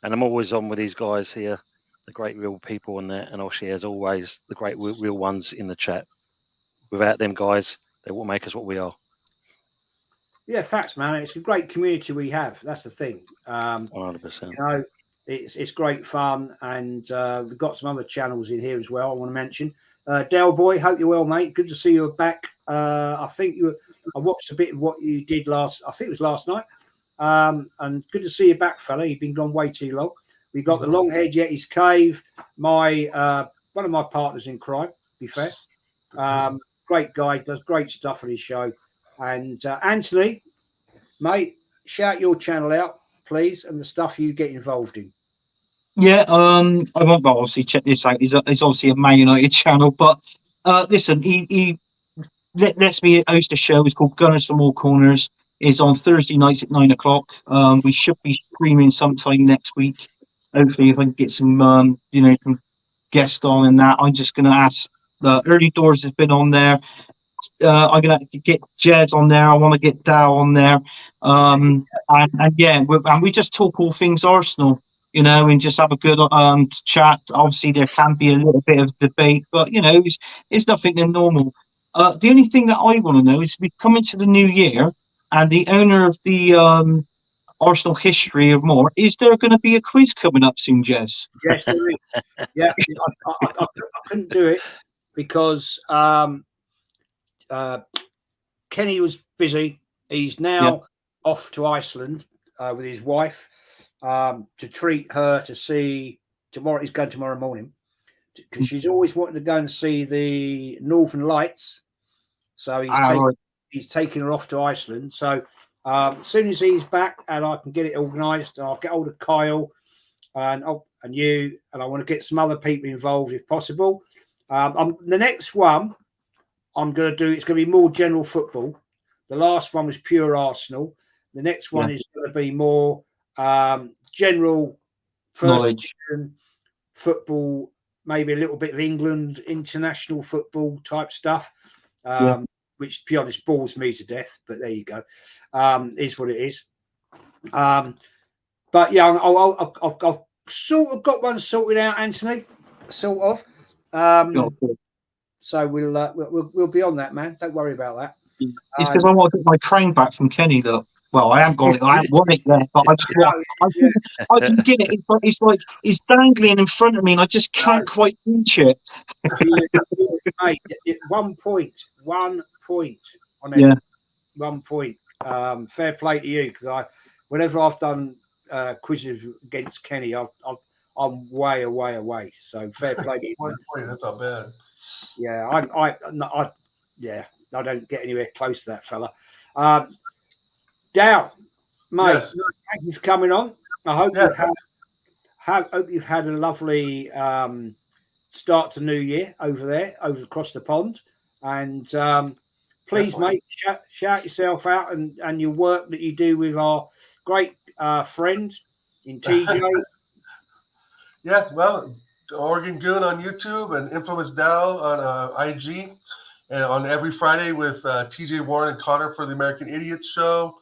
And I'm always on with these guys here, the great real people in there. And I'll share, as always, the great real ones in the chat. Without them guys, they won't make us what we are. Yeah, facts, man. It's a great community we have. That's the thing. 100%. You know, it's great fun, and we've got some other channels in here as well. I want to mention Del Boy. Hope you're well, mate. Good to see you back. I watched a bit of what you did last. I think it was last night. And good to see you back, fella. You've been gone way too long. We got the Longhead Yeti's Cave. One of my partners in crime. To be fair, great guy. Does great stuff on his show. And Anthony, mate, shout your channel out, please, and the stuff you get involved in. Yeah, I won't obviously check this out. It's obviously a Man United channel, but listen, he lets me host a show. It's called Gunners from All Corners. It's on Thursday nights at 9 o'clock. We should be streaming sometime next week. Hopefully, if I can get some, some guests on and that. I'm just going to ask. Early Doors has been on there. I'm gonna get Jez on there. I want to get Dow on there, and we just talk all things Arsenal, and just have a good chat. Obviously, there can be a little bit of debate, but it's nothing than normal. The only thing that I want to know is we come into the new year, and the owner of the Arsenal history of more. Is there going to be a quiz coming up soon, Jez? Yes, there is. Yeah, I couldn't do it because. Kenny was busy. He's now off to Iceland with his wife to treat her to see tomorrow. He's going tomorrow morning because she's always wanted to go and see the Northern Lights. So he's taking her off to Iceland. So as soon as he's back and I can get it organised, I'll get hold of Kyle and you, and I want to get some other people involved if possible. The next one I'm going to do, it's going to be more general football. The last one was pure Arsenal. The next one is going to be more general first division football, maybe a little bit of England, international football type stuff, which, to be honest, bores me to death. But there you go. Is what it is. But yeah, I've sort of got one sorted out, Anthony. Sort of. So we'll be on that, man. Don't worry about that. It's because I want to get my train back from Kenny. Look, well, I haven't got it. I haven't won it yet, but I can get it. It's like it's dangling in front of me, and I just can't quite reach it. Mate, 1 point on it. Yeah. 1 point. Fair play to you, because whenever I've done quizzes against Kenny, I'm way away. So fair play to you. 1 point, that's not bad. Yeah, I don't get anywhere close to that fella. Dow, mate, Yes. thank you for coming on. I hope you've had a lovely start to New Year over across the pond. And please, mate, shout yourself out and your work that you do with our great friend in TJ. Yeah, well, Oregon Goon on YouTube and Infamous Dow on IG, and on every Friday with TJ Warren and Connor for the American Idiots Show.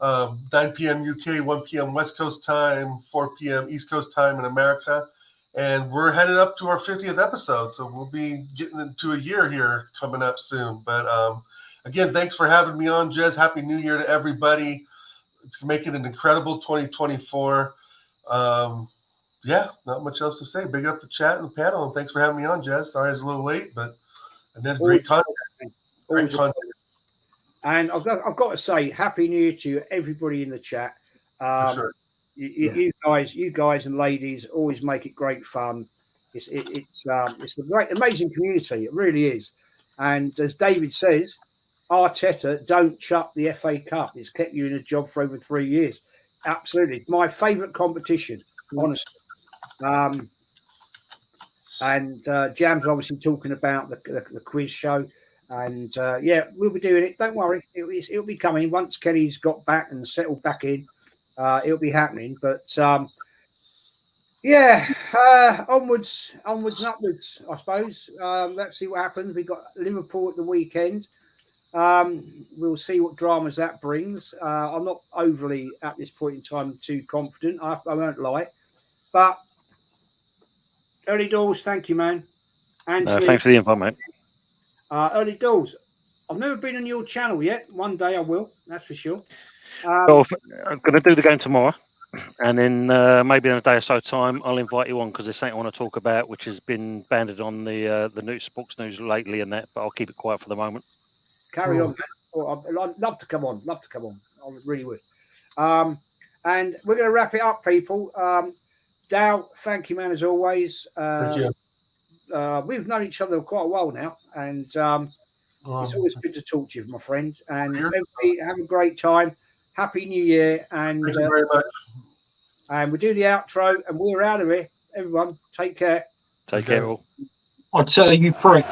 9 p.m. UK, 1 p.m. West Coast time, 4 p.m. East Coast time in America. And we're headed up to our 50th episode, so we'll be getting into a year here coming up soon. But again, thanks for having me on, Jez. Happy New Year to everybody. It's making an incredible 2024. Yeah, not much else to say. Big up the chat and the panel, and thanks for having me on, Jez. Sorry it's a little late, but and then great content. Great content. And I've got to say, Happy New Year to everybody in the chat. Sure. You guys and ladies always make it great fun. It's the great, amazing community. It really is. And as David says, Arteta, don't chuck the FA Cup. It's kept you in a job for over 3 years. Absolutely. It's my favourite competition, honestly. And Jam's obviously talking about the quiz show. And yeah, we'll be doing it. Don't worry. It'll be coming. Once Kenny's got back and settled back in, it'll be happening. But yeah, onwards and upwards, I suppose. Let's see what happens. We've got Liverpool at the weekend. We'll see what dramas that brings. I'm not overly, at this point in time, too confident. I won't lie. But early doors, thank you, man. Anthony, thanks for the invite, mate. Early doors. I've never been on your channel yet. One day I will, that's for sure. Well, I'm going to do the game tomorrow, and then maybe in a day or so time, I'll invite you on because there's something I want to talk about, which has been banded on the news, sports news lately, and that. But I'll keep it quiet for the moment. Carry on, man. I'd love to come on. I really would. And we're going to wrap it up, people. Dow, thank you, man, as always. Thank you. We've known each other quite a while now, and it's always good to talk to you, my friend. And everybody have a great time. Happy New Year. And thank you very much. And we'll do the outro, and we're out of here. Everyone, take care. Take care, all. I'll tell you, prick.